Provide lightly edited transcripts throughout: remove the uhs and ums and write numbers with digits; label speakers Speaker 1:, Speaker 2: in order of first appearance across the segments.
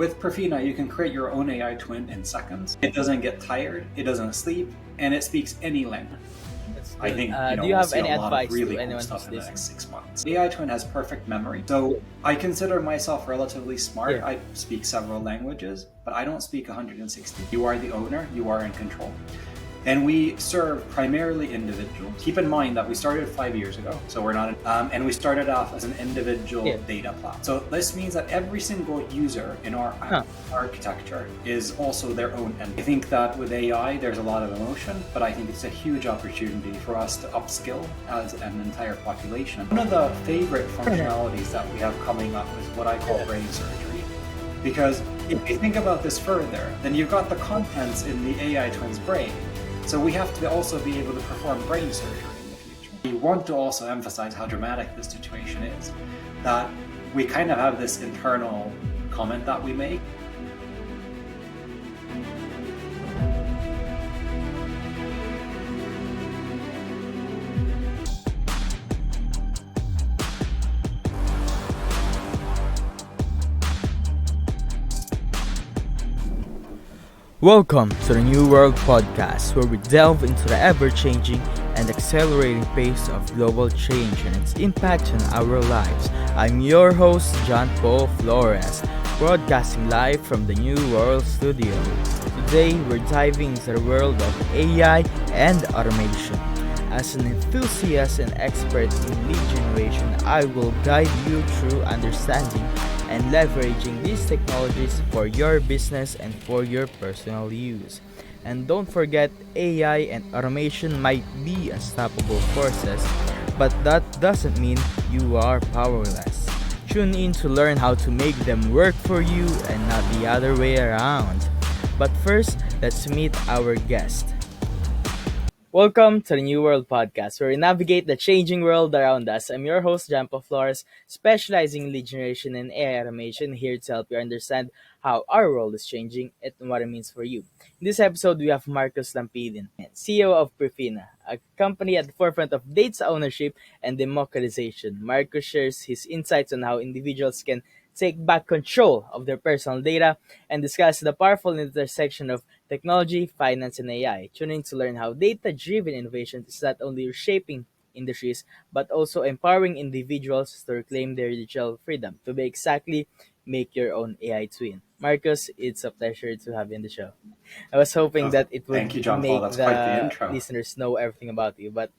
Speaker 1: With Profina, you can create your own AI twin in seconds. It doesn't get tired, it doesn't sleep, and it speaks any language.
Speaker 2: That's
Speaker 1: I
Speaker 2: good.
Speaker 1: think,
Speaker 2: Do you
Speaker 1: we'll
Speaker 2: have
Speaker 1: see a
Speaker 2: any
Speaker 1: lot of
Speaker 2: advice to
Speaker 1: really cool
Speaker 2: anyone
Speaker 1: stuff
Speaker 2: who's
Speaker 1: in the
Speaker 2: listening?
Speaker 1: next 6 months. AI twin has perfect memory. So I consider myself relatively smart.
Speaker 2: Yeah.
Speaker 1: I speak several languages, but I don't speak 160. You are the owner, you are in control. And we serve primarily individuals. Keep in mind that we started 5 years ago, so we're not, and we started off as an individual
Speaker 2: Yeah.
Speaker 1: data platform. So this means that every single user in our architecture is also their own entity. I think that with AI, there's a lot of emotion, but I think it's a huge opportunity for us to upskill as an entire population. One of the favorite functionalities that we have coming up is what I call brain surgery. Because if you think about this further, then you've got the contents in the AI twin's brain. So we have to also be able to perform brain surgery in the future. We want to also emphasize how dramatic this situation is, that we kind of have this internal comment that we make.
Speaker 2: Welcome to the New World Podcast, where we delve into the ever-changing and accelerating pace of global change and its impact on our lives. I'm your host, John Paul Flores, broadcasting live from the New World Studio. Today, we're diving into the world of AI and automation. As an enthusiast and expert in lead generation, I will guide you through understanding and leveraging these technologies for your business and for your personal use. And don't forget, AI and automation might be unstoppable forces, but that doesn't mean you are powerless. Tune in to learn how to make them work for you and not the other way around. But first, let's meet our guest. Welcome to the New World Podcast, where we navigate the changing world around us. I'm your host, Jampo Flores, specializing in lead generation and AI automation, here to help you understand how our world is changing and what it means for you. In this episode, we have Markus Lampinen, CEO of Profina, a company at the forefront of data ownership and democratization. Markus shares his insights on how individuals can take back control of their personal data and discuss the powerful intersection of technology, finance, and AI. Tune in to learn how data-driven innovation is not only reshaping industries, but also empowering individuals to reclaim their digital freedom. To be exactly, make your own AI twin. Markus, it's a pleasure to have you on the show. I was hoping that it
Speaker 1: Thank you,
Speaker 2: would
Speaker 1: John Paul.
Speaker 2: make
Speaker 1: That's quite the
Speaker 2: the
Speaker 1: intro.
Speaker 2: listeners know everything about you, but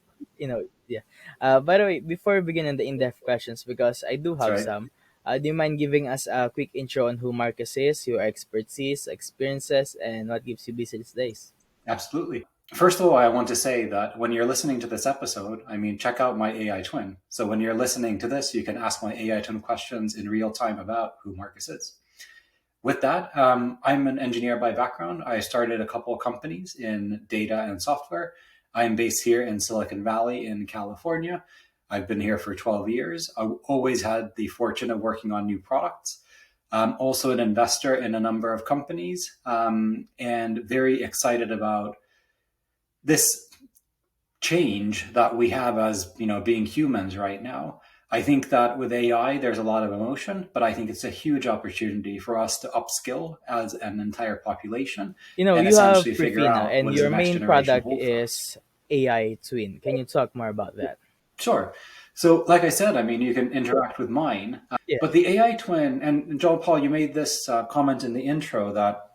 Speaker 2: yeah. By the way, before we begin on the in-depth questions, because I do
Speaker 1: That's
Speaker 2: have
Speaker 1: right.
Speaker 2: some, do you mind giving us a quick intro on who Marcus is, your expertise, experiences, and what keeps you busy these days?
Speaker 1: Absolutely. First of all, I want to say that when you're listening to this episode, check out my AI twin. So when you're listening to this, you can ask my AI twin questions in real time about who Marcus is. With that, I'm an engineer by background. I started a couple of companies in data and software. I'm based here in Silicon Valley in California. I've been here for 12 years. I've always had the fortune of working on new products. I'm also an investor in a number of companies, and very excited about this change that we have as being humans right now. I think that with AI, there's a lot of emotion, but I think it's a huge opportunity for us to upskill as an entire population and
Speaker 2: You have
Speaker 1: essentially figure
Speaker 2: Prefina,
Speaker 1: out
Speaker 2: and
Speaker 1: what does the
Speaker 2: your
Speaker 1: next
Speaker 2: main
Speaker 1: generation
Speaker 2: product
Speaker 1: hold for us.
Speaker 2: is AI Twin. Can you talk more about that?
Speaker 1: Sure. So, like I said, you can interact with mine,
Speaker 2: Yeah.
Speaker 1: but the AI twin, and John Paul, you made this comment in the intro that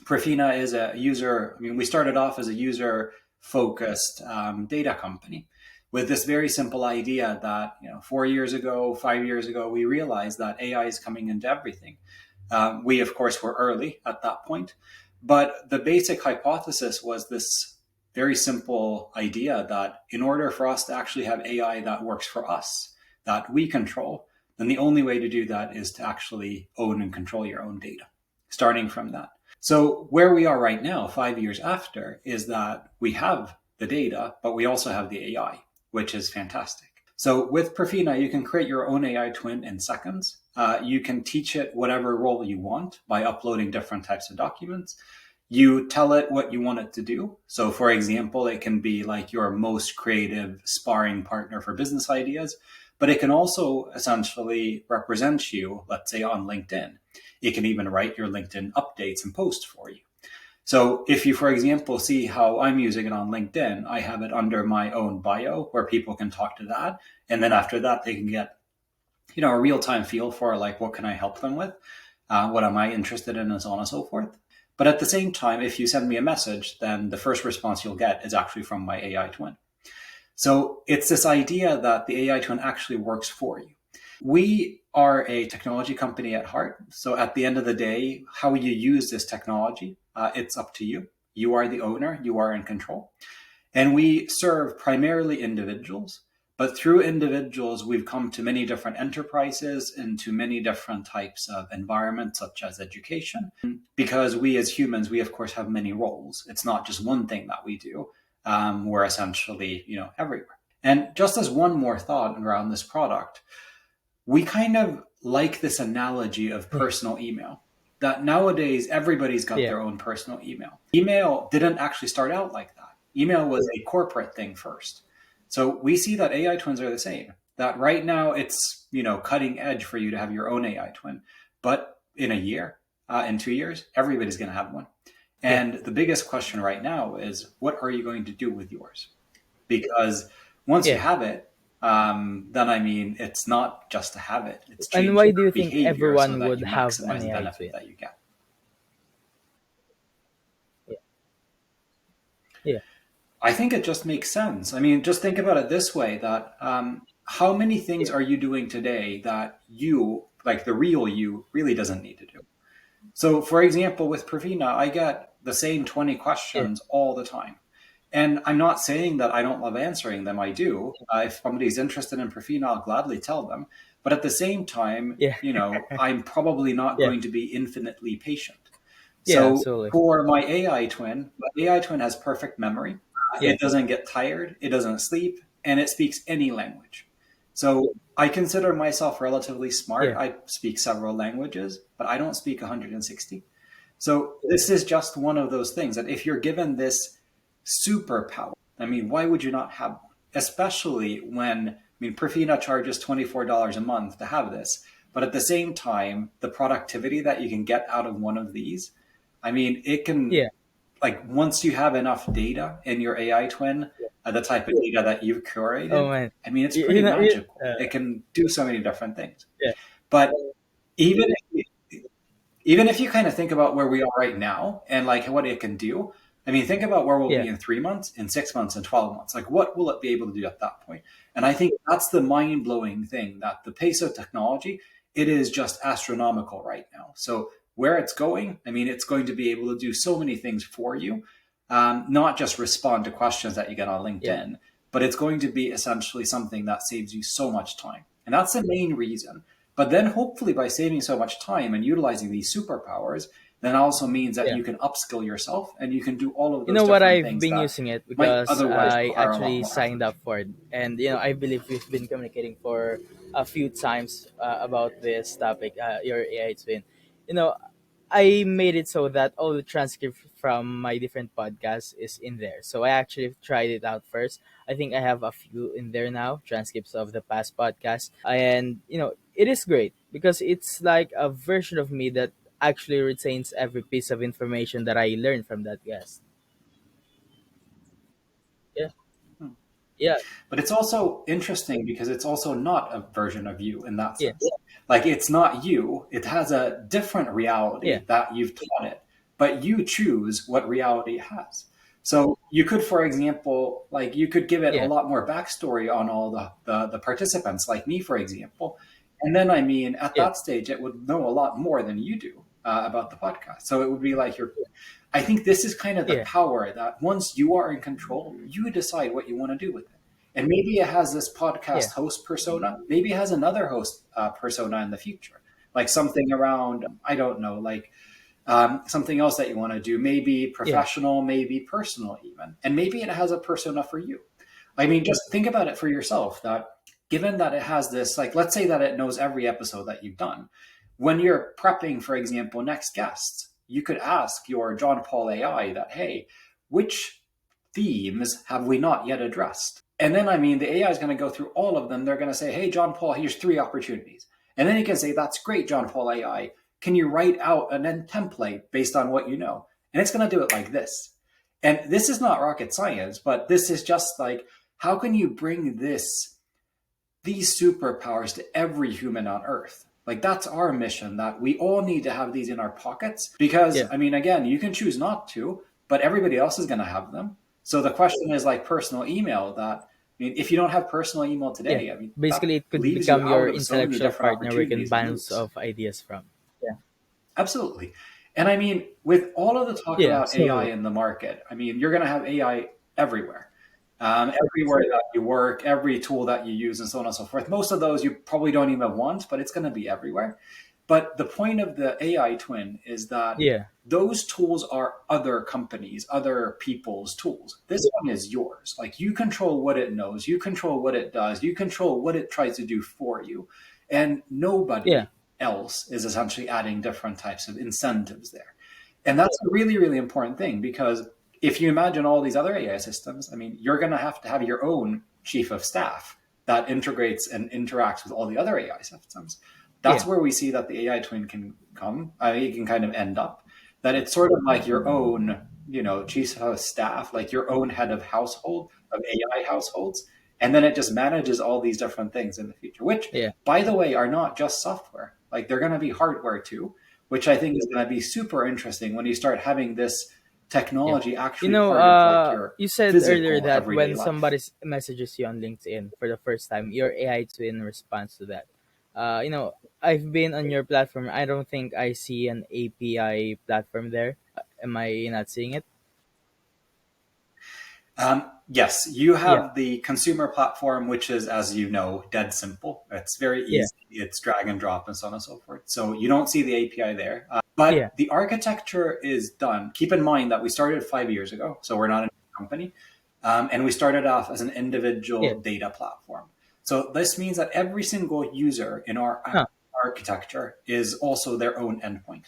Speaker 1: Profina is a user. We started off as a user focused data company with this very simple idea that 4 years ago, 5 years ago, we realized that AI is coming into everything. We, of course, were early at that point, but the basic hypothesis was this very simple idea that in order for us to actually have AI that works for us, that we control, then the only way to do that is to actually own and control your own data, starting from that. So where we are right now, 5 years after, is that we have the data, but we also have the AI, which is fantastic. So with Profina, you can create your own AI twin in seconds. You can teach it whatever role you want by uploading different types of documents. You tell it what you want it to do. So for example, it can be like your most creative sparring partner for business ideas, but it can also essentially represent you, let's say on LinkedIn. It can even write your LinkedIn updates and posts for you. So if you, for example, see how I'm using it on LinkedIn, I have it under my own bio where people can talk to that. And then after that, they can get, a real-time feel for like, what can I help them with? What am I interested in, and so on and so forth. But at the same time, if you send me a message, then the first response you'll get is actually from my AI twin. So it's this idea that the AI twin actually works for you. We are a technology company at heart. So at the end of the day, how you use this technology, it's up to you. You are the owner, you are in control. And we serve primarily individuals, but through individuals, we've come to many different enterprises and to many different types of environments, such as education. Because we as humans, we of course have many roles. It's not just one thing that we do. We're essentially, everywhere. And just as one more thought around this product, we kind of like this analogy of personal email, that nowadays everybody's got their own personal email. Email didn't actually start out like that. Email was a corporate thing first. So we see that AI twins are the same, that right now it's, cutting edge for you to have your own AI twin. But in a year, in 2 years, everybody's going to have one. And the biggest question right now is, what are you going to do with yours? Because once you have it, then it's not just to have it. It's changing
Speaker 2: And why do you
Speaker 1: your
Speaker 2: think
Speaker 1: behavior
Speaker 2: everyone
Speaker 1: so that
Speaker 2: would
Speaker 1: you
Speaker 2: have
Speaker 1: maximize
Speaker 2: an
Speaker 1: the
Speaker 2: AI
Speaker 1: benefit
Speaker 2: twin?
Speaker 1: that you get.
Speaker 2: Yeah,
Speaker 1: I think it just makes sense. Just think about it this way, that how many things are you doing today that you, like the real you, really doesn't need to do? So for example, with Pravina, I get the same 20 questions all the time. And I'm not saying that I don't love answering them. I do. If somebody's interested in Pravina, I'll gladly tell them. But at the same time, I'm probably not going to be infinitely patient. So
Speaker 2: absolutely.
Speaker 1: for my AI twin has perfect memory. It doesn't get tired, it doesn't sleep, and it speaks any language. So I consider myself relatively smart. I speak several languages, but I don't speak 160. So this is just one of those things that if you're given this superpower, why would you not have one? Especially when, Perfina charges $24 a month to have this. But at the same time, the productivity that you can get out of one of these, it can, like once you have enough data in your AI twin, the type of data that you've curated,
Speaker 2: Oh man,
Speaker 1: it's pretty magical. It can do so many different things. But even if you kind of think about where we are right now and like what it can do, think about where we'll be in 3 months, in 6 months, in 12 months. Like what will it be able to do at that point? And I think that's the mind-blowing thing, that the pace of technology, it is just astronomical right now. So where it's going, it's going to be able to do so many things for you, not just respond to questions that you get on LinkedIn, but it's going to be essentially something that saves you so much time. And that's the main reason. But then hopefully by saving so much time and utilizing these superpowers, then also means that you can upskill yourself and you can do all of those
Speaker 2: what?
Speaker 1: different
Speaker 2: I've
Speaker 1: things
Speaker 2: been
Speaker 1: that
Speaker 2: using it
Speaker 1: might
Speaker 2: because
Speaker 1: otherwise
Speaker 2: I
Speaker 1: require a lot
Speaker 2: actually
Speaker 1: more
Speaker 2: signed
Speaker 1: effort.
Speaker 2: up for it, and I believe we've been communicating for a few times about this topic, your AI twin. You know, I made it so that all the transcript from my different podcasts is in there. So I actually tried it out first. I think I have a few in there now, transcripts of the past podcasts. And, it is great because it's like a version of me that actually retains every piece of information that I learned from that guest. Yeah.
Speaker 1: Hmm.
Speaker 2: Yeah.
Speaker 1: But it's also interesting because it's also not a version of you in that
Speaker 2: Yeah.
Speaker 1: sense. Like it's not you, it has a different
Speaker 2: Yeah.
Speaker 1: reality that you've taught it, but you choose what reality it has. So you could, for example, like you could give it a
Speaker 2: Yeah.
Speaker 1: lot more backstory on all the participants, like me, for example. And then, at
Speaker 2: Yeah.
Speaker 1: that stage, it would know a lot more than you do about the podcast. So it would be like I think this is kind of the
Speaker 2: Yeah.
Speaker 1: power that once you are in control, you decide what you want to do with it. And maybe it has this
Speaker 2: Yeah.
Speaker 1: podcast host persona. Maybe it has another host persona in the future, like something around, I don't know, like something else that you want to do, maybe
Speaker 2: Yeah.
Speaker 1: professional, maybe personal, even. And maybe it has a persona for you. Just think about it for yourself, that given that it has this, like, let's say that it knows every episode that you've done. When you're prepping, for example, next guests, you could ask your John Paul AI that, hey, which themes have we not yet addressed? And then, the AI is going to go through all of them. They're going to say, hey, John Paul, here's 3 opportunities. And then you can say, that's great, John Paul AI. can you write out an end template based on what you know? And it's going to do it like this. And this is not rocket science, but this is just like, how can you bring these superpowers to every human on Earth? Like, that's our mission, that we all need to have these in our pockets. Because,
Speaker 2: Yeah.
Speaker 1: I mean, again, you can choose not to, but everybody else is going to have them. So the question is like personal email, that, I mean, if you don't have personal email
Speaker 2: Yeah.
Speaker 1: today, I mean, that
Speaker 2: Basically, it could
Speaker 1: leaves you
Speaker 2: become your
Speaker 1: out of so many
Speaker 2: intellectual
Speaker 1: different
Speaker 2: partner where you can
Speaker 1: opportunities and
Speaker 2: bounce
Speaker 1: moves.
Speaker 2: off ideas from. Yeah.
Speaker 1: Absolutely. And I mean, with all of the talk
Speaker 2: Yeah.
Speaker 1: about AI
Speaker 2: So
Speaker 1: in the market, I mean, you're going to have AI everywhere. Everywhere that you work, every tool that you use, and so on and so forth. Most of those you probably don't even want, but it's going to be everywhere. But the point of the AI twin is that
Speaker 2: yeah.
Speaker 1: those tools are other companies, other people's tools. This one is yours. Like, you control what it knows, you control what it does, you control what it tries to do for you. And
Speaker 2: Yeah.
Speaker 1: nobody else is essentially adding different types of incentives there. And that's a really, really important thing, because if you imagine all these other AI systems, I mean, you're going to have your own chief of staff that integrates and interacts with all the other AI systems. That's
Speaker 2: Yeah.
Speaker 1: where we see that the AI twin can come. It can kind of end up that it's sort of like your own, chief of staff, like your own head of household of AI households, and then it just manages all these different things in the future. Which,
Speaker 2: Yeah.
Speaker 1: by the way, are not just software. Like, they're going to be hardware too, which I think is going to be super interesting when you start having this
Speaker 2: Yeah.
Speaker 1: technology actually part of like your
Speaker 2: You said earlier
Speaker 1: physical
Speaker 2: that
Speaker 1: everyday
Speaker 2: when
Speaker 1: life.
Speaker 2: somebody messages you on LinkedIn for the first time, your AI twin responds to that. I've been on your platform. I don't think I see an API platform there. Am I not seeing it?
Speaker 1: Yes, you
Speaker 2: Yeah.
Speaker 1: have the consumer platform, which is, as you know, dead simple. It's very
Speaker 2: Yeah.
Speaker 1: easy. It's drag and drop and so on and so forth. So you don't see the API there.
Speaker 2: Yeah.
Speaker 1: But the architecture is done. Keep in mind that we started 5 years ago, so we're not a company. And we started off as an
Speaker 2: Yeah.
Speaker 1: individual data platform. So this means that every single user in our
Speaker 2: Huh.
Speaker 1: architecture is also their own endpoint.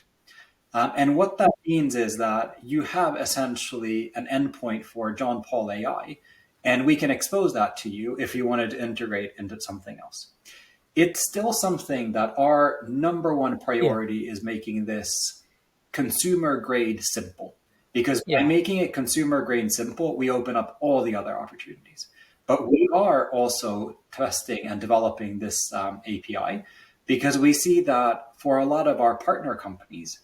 Speaker 1: And what that means is that you have essentially an endpoint for John Paul AI, and we can expose that to you if you wanted to integrate into something else. It's still something that our number one
Speaker 2: Yeah.
Speaker 1: priority is making this consumer grade simple. Because by
Speaker 2: Yeah.
Speaker 1: making it consumer grade simple, we open up all the other opportunities. But we are also testing and developing this API, because we see that for a lot of our partner companies,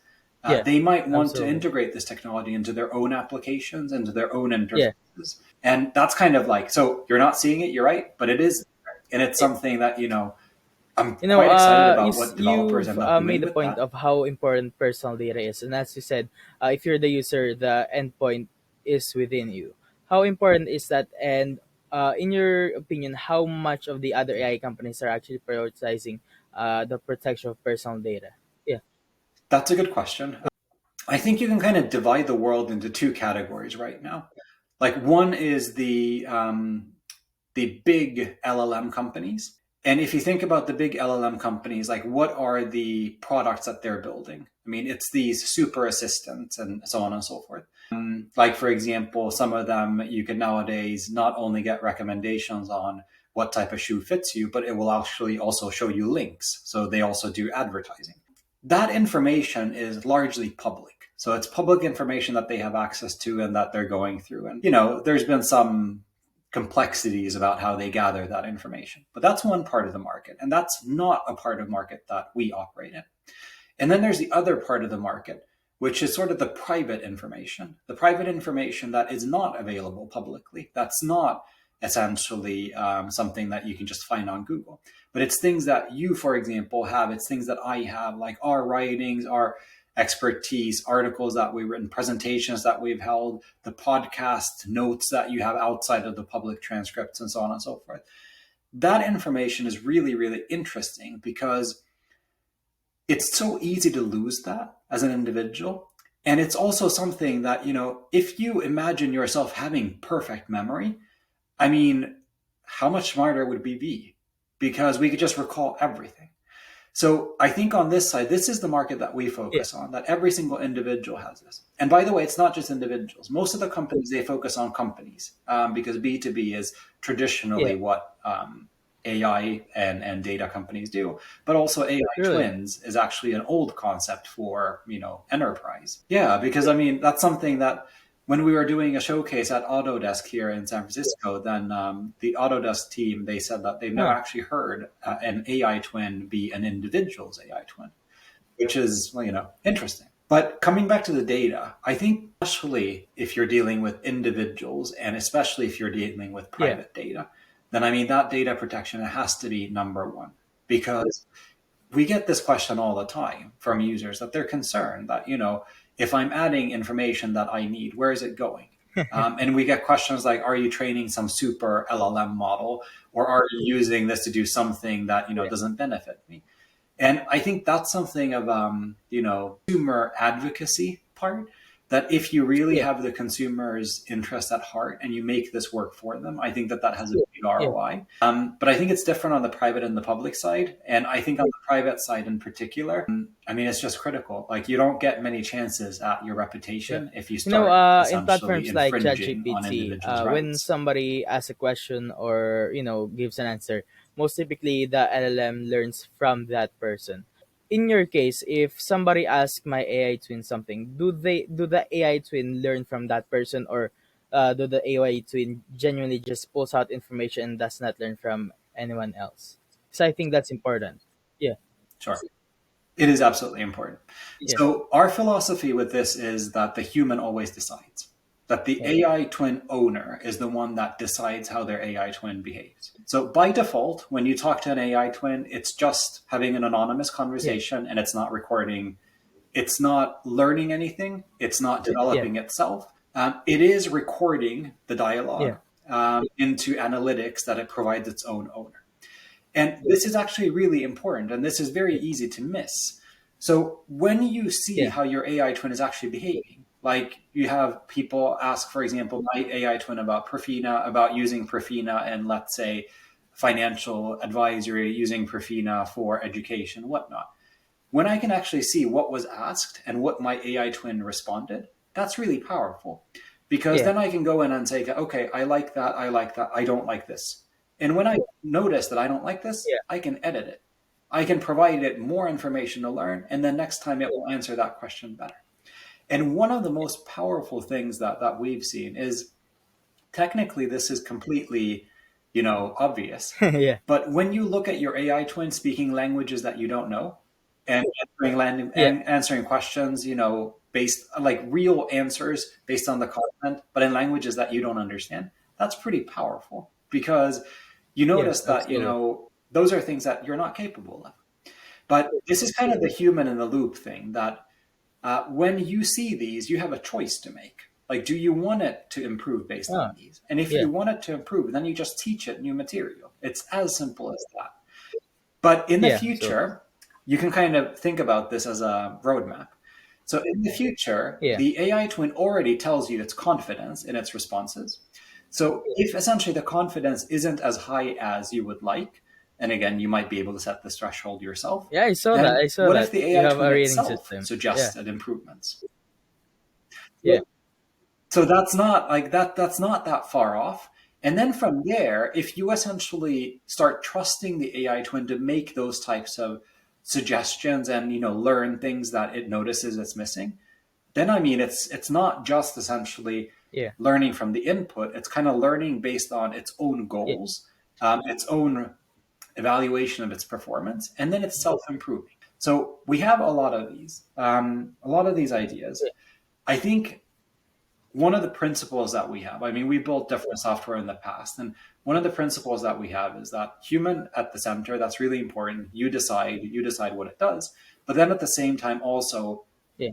Speaker 2: Yeah.
Speaker 1: they might want to
Speaker 2: Absolutely.
Speaker 1: integrate this technology into their own applications, into their own
Speaker 2: Yeah.
Speaker 1: interfaces. And that's kind of like, so you're not seeing it, you're right, but it is. And it's
Speaker 2: Yeah.
Speaker 1: something that, I'm quite excited about what developers
Speaker 2: You've
Speaker 1: end up doing
Speaker 2: made the
Speaker 1: with
Speaker 2: point
Speaker 1: that.
Speaker 2: of how important personal data is, and as you said, if you're the user, the endpoint is within you. How important is that? And in your opinion, how much of the other AI companies are actually prioritizing the protection of personal data? Yeah.
Speaker 1: That's a good question. I think you can kind of divide the world into two categories right now. Like, one is the big LLM companies. And if you think about the big LLM companies, like, what are the products that they're building? I mean, it's these super assistants and so on and so forth. Like, for example, some of them, you can nowadays not only get recommendations on what type of shoe fits you, but it will actually also show you links. So they also do advertising. That information is largely public. So it's public information that they have access to and that they're going through. And, there's been some complexities about how they gather that information. But that's one part of the market. And that's not a part of market that we operate in. And then there's the other part of the market, which is sort of the private information that is not available publicly. That's not essentially something that you can just find on Google. But it's things that you, for example, have. It's things that I have, like our writings, our expertise, articles that we've written, presentations that we've held, the podcast notes that you have outside of the public transcripts, and so on and so forth. That information is really, really interesting, because it's so easy to lose that as an individual. And it's also something that, if you imagine yourself having perfect memory, I mean, how much smarter would we be? Because we could just recall everything. So I think on this side, this is the market that we
Speaker 2: Yeah.
Speaker 1: focus on, that every single individual has this. And by the way, it's not just individuals. Most of the companies, they focus on companies, because B2B is
Speaker 2: Yeah.
Speaker 1: traditionally what AI and data companies do. But also AI
Speaker 2: Really?
Speaker 1: twins is actually an old concept for, enterprise. Yeah, because I mean, that's something that when we were doing a showcase at Autodesk here in San Francisco, then the Autodesk team, they said that they've never
Speaker 2: Huh.
Speaker 1: actually heard an AI twin be an individual's AI twin, which is, well, interesting. But coming back to the data, I think especially if you're dealing with individuals and especially if you're dealing with
Speaker 2: Yeah.
Speaker 1: private data, then I mean, that data protection has to be number one, because we get this question all the time from users that they're concerned that, if I'm adding information that I need, where is it going? And we get questions like, are you training some super LLM model, or are you using this to do something that,
Speaker 2: Yeah.
Speaker 1: doesn't benefit me? And I think that's something of, consumer advocacy part, that if you really
Speaker 2: Yeah.
Speaker 1: have the consumer's interest at heart and you make this work for them, I think that that has a big
Speaker 2: Yeah.
Speaker 1: ROI. But I think it's different on the private and the public side. And I think on the private side in particular, I mean, it's just critical. Like, you don't get many chances at your
Speaker 2: Yeah.
Speaker 1: reputation if you start
Speaker 2: In
Speaker 1: essentially
Speaker 2: platforms like
Speaker 1: infringing on
Speaker 2: ChatGPT,
Speaker 1: individuals'
Speaker 2: when
Speaker 1: rights.
Speaker 2: somebody asks a question or gives an answer, most typically the LLM learns from that person. In your case, if somebody asks my AI twin something, do the AI twin learn from that person, or do the AI twin genuinely just pulls out information and does not learn from anyone else? So I think that's important. Yeah.
Speaker 1: Sure. It is absolutely important.
Speaker 2: Yeah.
Speaker 1: So our philosophy with this is that the human always decides. That the
Speaker 2: Yeah.
Speaker 1: AI twin owner is the one that decides how their AI twin behaves. So by default, when you talk to an AI twin, it's just having an anonymous
Speaker 2: Yeah.
Speaker 1: conversation and it's not recording. It's not learning anything. It's not
Speaker 2: Yeah.
Speaker 1: developing itself. It is recording the
Speaker 2: Yeah.
Speaker 1: dialogue into analytics that it provides its own owner. And this is actually really important, and this is very easy to miss. So when you see
Speaker 2: Yeah.
Speaker 1: how your AI twin is actually behaving, like you have people ask, for example, my AI twin about Profina, about using Profina and, let's say, financial advisory, using Profina for education, whatnot. When I can actually see what was asked and what my AI twin responded, that's really powerful, because
Speaker 2: Yeah.
Speaker 1: then I can go in and say, okay, I like that, I like that, I don't like this. And when I notice that I don't like this,
Speaker 2: Yeah.
Speaker 1: I can edit it. I can provide it more information to learn, and then next time it will answer that question better. And one of the most powerful things that we've seen is, technically this is completely, obvious.
Speaker 2: Yeah.
Speaker 1: But when you look at your AI twin speaking languages that you don't know, and
Speaker 2: Yeah.
Speaker 1: answering questions, based like real answers based on the content, but in languages that you don't understand, that's pretty powerful, because you
Speaker 2: Yeah.
Speaker 1: notice that,
Speaker 2: Absolutely.
Speaker 1: those are things that you're not capable of. But this is kind of the human in the loop thing, that when you see these, you have a choice to make. Like, do you want it to improve based
Speaker 2: Ah.
Speaker 1: on these? And if
Speaker 2: Yeah.
Speaker 1: you want it to improve, then you just teach it new material. It's as simple as that. But in the
Speaker 2: Yeah. Absolutely.
Speaker 1: future, you can kind of think about this as a roadmap. So in the future,
Speaker 2: Yeah.
Speaker 1: the AI twin already tells you its confidence in its responses. So if essentially the confidence isn't as high as you would like, and again, you might be able to set this threshold yourself,
Speaker 2: Yeah, I saw that.
Speaker 1: then
Speaker 2: I saw
Speaker 1: what if
Speaker 2: that.
Speaker 1: the
Speaker 2: You
Speaker 1: AI
Speaker 2: have
Speaker 1: twin
Speaker 2: a rating
Speaker 1: itself
Speaker 2: system. Yeah.
Speaker 1: suggested improvements?
Speaker 2: Yeah.
Speaker 1: So that's not like that, that's not that far off. And then from there, if you essentially start trusting the AI twin to make those types of suggestions and, learn things that it notices it's missing, then I mean, it's not just essentially
Speaker 2: Yeah.
Speaker 1: learning from the input. It's kind of learning based on its own
Speaker 2: Yeah.
Speaker 1: goals, its own evaluation of its performance, and then it's self-improving. So we have a lot of these ideas.
Speaker 2: Yeah.
Speaker 1: I think one of the principles that we have, I mean, we built different software in the past, and one of the principles that we have is that human at the center. That's really important. You decide what it does, but then at the same time also
Speaker 2: Yeah.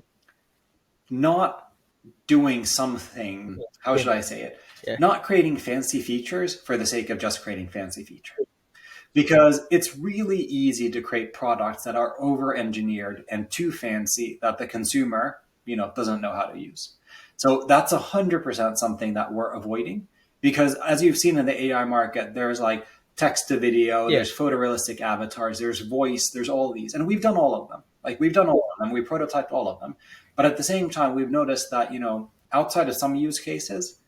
Speaker 1: not doing something, how
Speaker 2: Yeah.
Speaker 1: should I say it,
Speaker 2: Yeah.
Speaker 1: not creating fancy features for the sake of just creating fancy features, because it's really easy to create products that are over engineered and too fancy that the consumer, doesn't know how to use. So that's 100% something that we're avoiding, because as you've seen in the AI market, there's like text to video,
Speaker 2: Yeah.
Speaker 1: there's photorealistic avatars, there's voice, there's all these, and we've done all of them. Like, we've done all of them, we prototyped all of them. But at the same time, we've noticed that, outside of some use cases,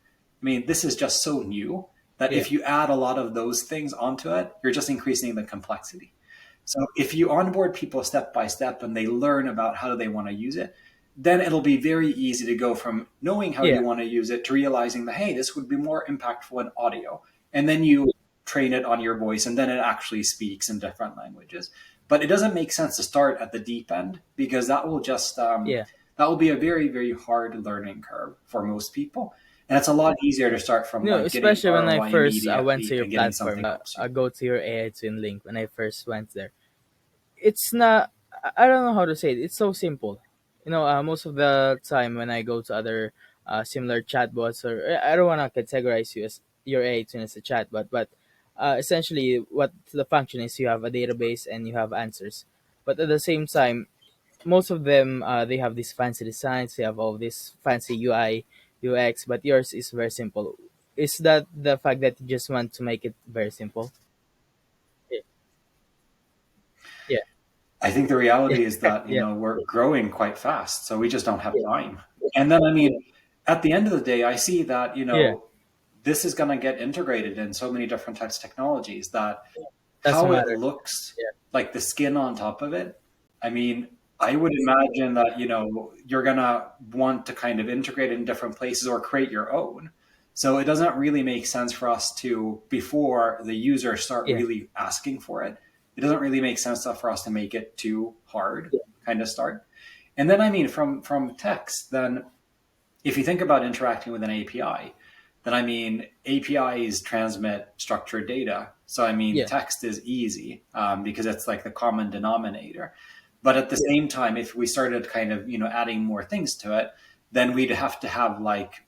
Speaker 1: I mean, this is just so new that
Speaker 2: Yeah.
Speaker 1: if you add a lot of those things onto it, you're just increasing the complexity. So if you onboard people step by step and they learn about how they want to use it, then it'll be very easy to go from knowing how
Speaker 2: Yeah.
Speaker 1: you want to use it to realizing that, hey, this would be more impactful in audio. And then you train it on your voice and then it actually speaks in different languages. But it doesn't make sense to start at the deep end because that will just
Speaker 2: Yeah.
Speaker 1: that will be a very, very hard learning curve for most people. And it's a lot easier to start from like getting
Speaker 2: Especially when I
Speaker 1: ROI
Speaker 2: first went to
Speaker 1: immediately
Speaker 2: your
Speaker 1: and getting
Speaker 2: platform,
Speaker 1: something helps you.
Speaker 2: I go to your AI twin link when I first went there. It's not, I don't know how to say it. It's so simple. Most of the time when I go to other similar chatbots, or I don't want to categorize you as your AI twin as a chatbot, but essentially what the function is, you have a database and you have answers. But at the same time, most of them they have these fancy designs, they have all this fancy UI, UX, but yours is very simple. Is that the fact that you just want to make it very simple? Yeah. Yeah.
Speaker 1: I think the reality is that,
Speaker 2: Yeah.
Speaker 1: we're growing quite fast, so we just don't have
Speaker 2: Yeah.
Speaker 1: time. And then, I mean, at the end of the day, I see that,
Speaker 2: Yeah.
Speaker 1: this is going to get integrated in so many different types of technologies that
Speaker 2: Doesn't
Speaker 1: how it
Speaker 2: matter.
Speaker 1: looks,
Speaker 2: Yeah.
Speaker 1: like the skin on top of it. I mean, I would imagine that, you're going to want to kind of integrate it in different places or create your own. So it doesn't really make sense for us to, before the users start
Speaker 2: Yeah.
Speaker 1: really asking for it, it doesn't really make sense for us to make it too hard kind of start. And then, I mean, from text, then if you think about interacting with an API, then I mean, APIs transmit structured data. So I mean,
Speaker 2: Yeah.
Speaker 1: text is easy because it's like the common denominator. But at the same time, if we started kind of adding more things to it, then we'd have to have like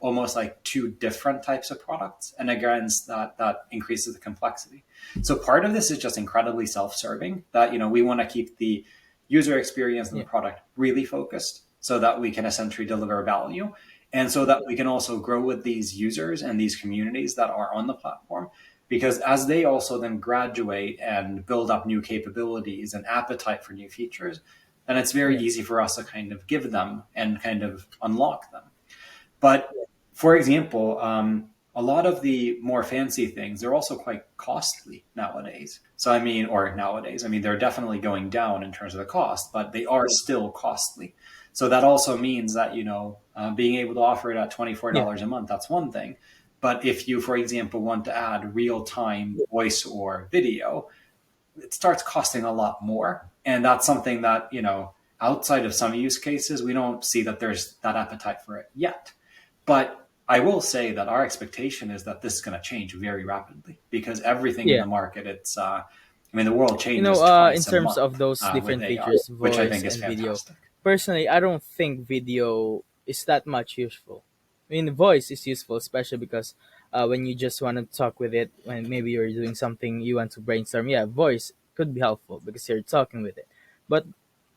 Speaker 1: almost like two different types of products, and again, that increases the complexity. So part of this is just incredibly self-serving. That we want to keep the user experience and
Speaker 2: Yeah.
Speaker 1: the product really focused so that we can essentially deliver value and so that we can also grow with these users and these communities that are on the platform. Because as they also then graduate and build up new capabilities and appetite for new features, then it's very
Speaker 2: Yeah.
Speaker 1: easy for us to kind of give them and kind of unlock them. But for example, a lot of the more fancy things, they're also quite costly nowadays. So, I mean, or nowadays, I mean, they're definitely going down in terms of the cost, but they are still costly. So that also means that, being able to offer it at
Speaker 2: Yeah.
Speaker 1: $24 a month, that's one thing. But if you, for example, want to add real time voice or video, it starts costing a lot more. And that's something that, outside of some use cases, we don't see that there's that appetite for it yet. But I will say that our expectation is that this is going to change very rapidly because everything in
Speaker 2: Yeah.
Speaker 1: the market, I mean, the world changes
Speaker 2: In
Speaker 1: twice a
Speaker 2: terms
Speaker 1: month
Speaker 2: of those
Speaker 1: with
Speaker 2: different
Speaker 1: AI,
Speaker 2: features,
Speaker 1: which I
Speaker 2: voice
Speaker 1: think is
Speaker 2: and video,
Speaker 1: fantastic.
Speaker 2: personally, I don't think video is that much useful. I mean, voice is useful, especially because when you just want to talk with it, when maybe you're doing something you want to brainstorm, yeah, voice could be helpful because you're talking with it. But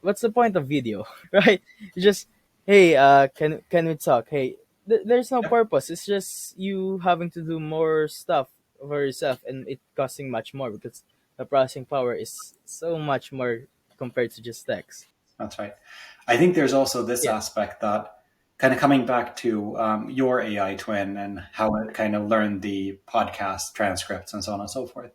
Speaker 2: what's the point of video, right? You just, hey, can we talk? Hey, there's no
Speaker 1: Yep,
Speaker 2: purpose. It's just you having to do more stuff for yourself, and it costing much more because the processing power is so much more compared to just text.
Speaker 1: that's right. I think there's also this
Speaker 2: Yeah.
Speaker 1: aspect that kind of coming back to your AI twin and how it kind of learned the podcast transcripts and so on and so forth.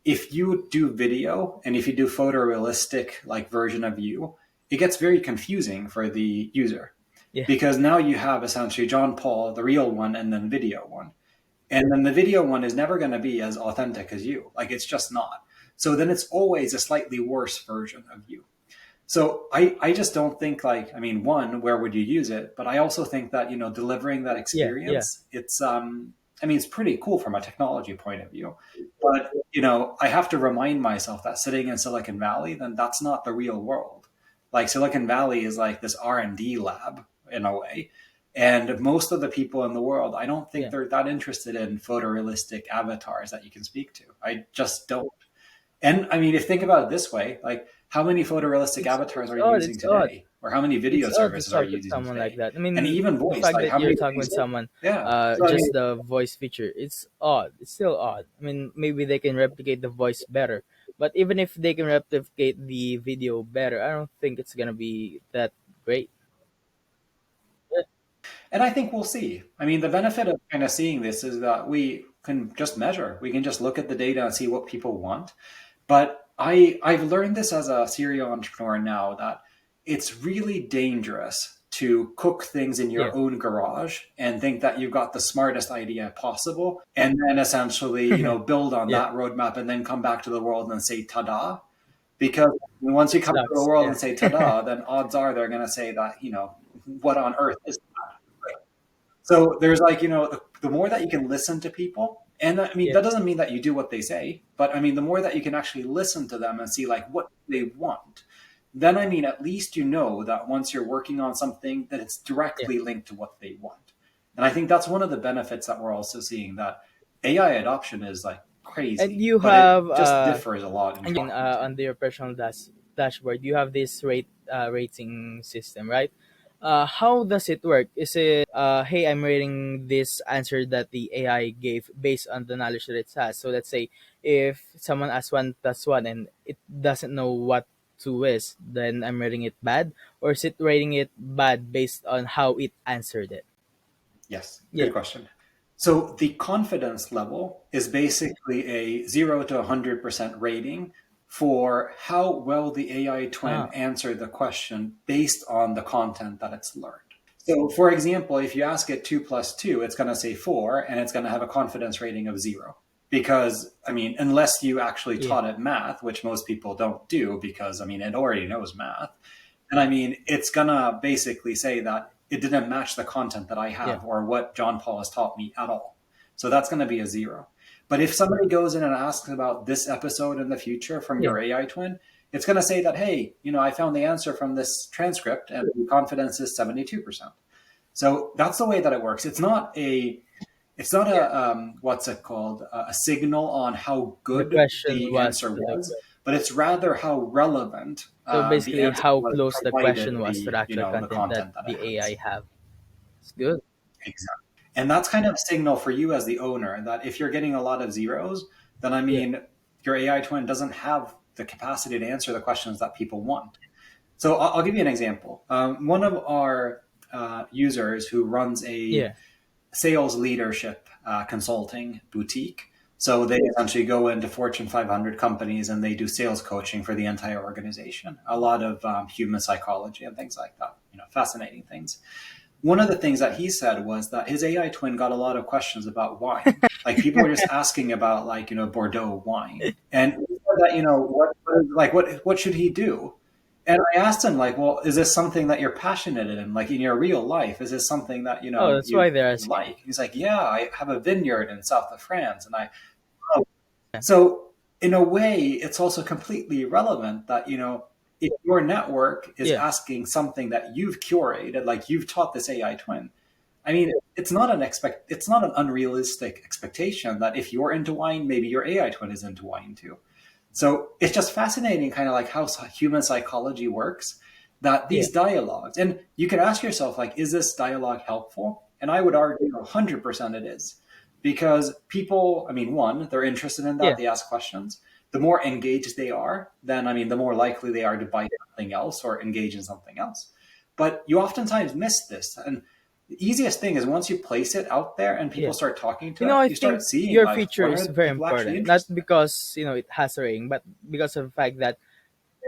Speaker 1: If you do video and if you do photorealistic like version of you, it gets very confusing for the user
Speaker 2: Yeah.
Speaker 1: because now you have essentially John Paul, the real one, and then video one. And then the video one is never going to be as authentic as you. Like it's just not. So then it's always a slightly worse version of you. So I just don't think like, I mean, one, where would you use it? But I also think that, delivering that
Speaker 2: Yeah. Yeah.
Speaker 1: experience, I mean, it's pretty cool from a technology point of view. But, I have to remind myself that sitting in Silicon Valley, then that's not the real world. Like Silicon Valley is like this R&D lab in a way. And most of the people in the world, I don't think
Speaker 2: Yeah.
Speaker 1: they're that interested in photorealistic avatars that you can speak to. I just don't. And I mean, if think about it this way, like how many photorealistic avatars
Speaker 2: It's
Speaker 1: are you
Speaker 2: odd.
Speaker 1: using
Speaker 2: It's odd.
Speaker 1: today? Or how many video
Speaker 2: It's odd to
Speaker 1: services are
Speaker 2: talk
Speaker 1: you
Speaker 2: with
Speaker 1: using
Speaker 2: someone like
Speaker 1: today?
Speaker 2: that. I
Speaker 1: And
Speaker 2: mean,
Speaker 1: even
Speaker 2: the
Speaker 1: voice,
Speaker 2: fact
Speaker 1: like
Speaker 2: that
Speaker 1: how
Speaker 2: you're
Speaker 1: many
Speaker 2: talking
Speaker 1: things?
Speaker 2: with someone,
Speaker 1: Yeah. So I
Speaker 2: just
Speaker 1: mean,
Speaker 2: the voice feature, it's odd. It's still odd. I mean, maybe they can replicate the voice better, but even if they can replicate the video better, I don't think it's gonna be that great. Yeah.
Speaker 1: and I think we'll see. I mean, the benefit of kind of seeing this is that can just measure. We can just look at the data and see what people want. But I've learned this as a serial entrepreneur now, that it's really dangerous to cook things in
Speaker 2: Yeah.
Speaker 1: your own garage and think that you've got the smartest idea possible, and then essentially, build on
Speaker 2: Yeah.
Speaker 1: that roadmap and then come back to the world and say ta-da. Because once you come to the
Speaker 2: Sucks.
Speaker 1: world
Speaker 2: Yeah.
Speaker 1: and say ta-da, then odds are they're going to say that, what on earth is that? So there's like, the more that you can listen to people, and I mean,
Speaker 2: Yeah.
Speaker 1: that doesn't mean that you do what they say, but I mean, the more that you can actually listen to them and see like what they want, then I mean, at least you know that once you're working on something, that it's
Speaker 2: Yeah.
Speaker 1: directly linked to what they want. And I think that's one of the benefits that we're also seeing, that AI adoption is like
Speaker 2: And
Speaker 1: crazy,
Speaker 2: you
Speaker 1: but it
Speaker 2: have
Speaker 1: just differs a lot in
Speaker 2: again,
Speaker 1: talking to.
Speaker 2: under your personal dashboard, you have this rating system, right? How does it work? Is it hey, I'm rating this answer that the AI gave based on the knowledge that it has? So let's say if someone asks 1 plus 1 and it doesn't know what two is, then I'm rating it bad, or is it rating it bad based on how it answered it?
Speaker 1: Yes,
Speaker 2: Yeah.
Speaker 1: good question. So the confidence level is basically a 0 to 100% rating for how well the AI twin
Speaker 2: Ah.
Speaker 1: answered the question based on the content that it's learned. So, for example, if you ask it 2 plus 2, it's going to say 4, and it's going to have a confidence rating of 0. Because, I mean, unless you actually
Speaker 2: Yeah.
Speaker 1: taught it math, which most people don't do, because, I mean, it already knows math. And I mean, it's going to basically say that it didn't match the content that I
Speaker 2: Yeah.
Speaker 1: have or what John Paul has taught me at all. So that's going to be a 0. But if somebody goes in and asks about this episode in the future from
Speaker 2: Yeah.
Speaker 1: your AI twin, it's going to say that, hey, I found the answer from this transcript and the confidence is 72%. So that's the way that it works. It's not a what's it called, a signal on how
Speaker 2: The
Speaker 1: good
Speaker 2: question
Speaker 1: the
Speaker 2: was
Speaker 1: answer
Speaker 2: to the
Speaker 1: was, but it's rather how relevant
Speaker 2: So
Speaker 1: the
Speaker 2: basically,
Speaker 1: answer
Speaker 2: how
Speaker 1: was,
Speaker 2: close the question
Speaker 1: provided
Speaker 2: was to the actual
Speaker 1: the
Speaker 2: content that
Speaker 1: content that it
Speaker 2: the AI
Speaker 1: has.
Speaker 2: have. It's good.
Speaker 1: Exactly. And that's kind of a signal for you as the owner that if you're getting a lot of zeros, then I
Speaker 2: Yeah.
Speaker 1: mean, your AI twin doesn't have the capacity to answer the questions that people want. So I'll give you an example. One of our users who runs a
Speaker 2: Yeah.
Speaker 1: sales leadership consulting boutique. So they essentially go into Fortune 500 companies and they do sales coaching for the entire organization. A lot of human psychology and things like that. Fascinating things. One of the things that he said was that his AI twin got a lot of questions about wine. Like people were just asking about like, Bordeaux wine. And he said that, what should he do? And I asked him like, well, is this something that you're passionate in? Like in your real life, is this something that,
Speaker 2: Oh, that's
Speaker 1: you
Speaker 2: why they're
Speaker 1: you
Speaker 2: asking.
Speaker 1: like? He's like, yeah, I have a vineyard in south of France. And oh.
Speaker 2: Yeah.
Speaker 1: So in a way, it's also completely irrelevant that, if your network is
Speaker 2: Yeah.
Speaker 1: asking something that you've curated, like you've taught this AI twin, I mean, it's not an unrealistic expectation that if you're into wine, maybe your AI twin is into wine too. So it's just fascinating, kind of like how human psychology works, that
Speaker 2: Yeah.
Speaker 1: these dialogues, and you can ask yourself, like, is this dialogue helpful? And I would argue 100% it is. Because people, I mean, one, they're interested in that,
Speaker 2: Yeah.
Speaker 1: they ask questions. The more engaged they are, then, I mean, the more likely they are to buy something else or engage in something else. But you oftentimes miss this. And the easiest thing is once you place it out there and
Speaker 2: Yeah.
Speaker 1: people start talking to it,
Speaker 2: I
Speaker 1: you start
Speaker 2: think
Speaker 1: seeing
Speaker 2: your
Speaker 1: like
Speaker 2: feature
Speaker 1: what
Speaker 2: is
Speaker 1: are
Speaker 2: very
Speaker 1: people actually
Speaker 2: important. Not
Speaker 1: interested in.
Speaker 2: because, it has a rating, but because of the fact that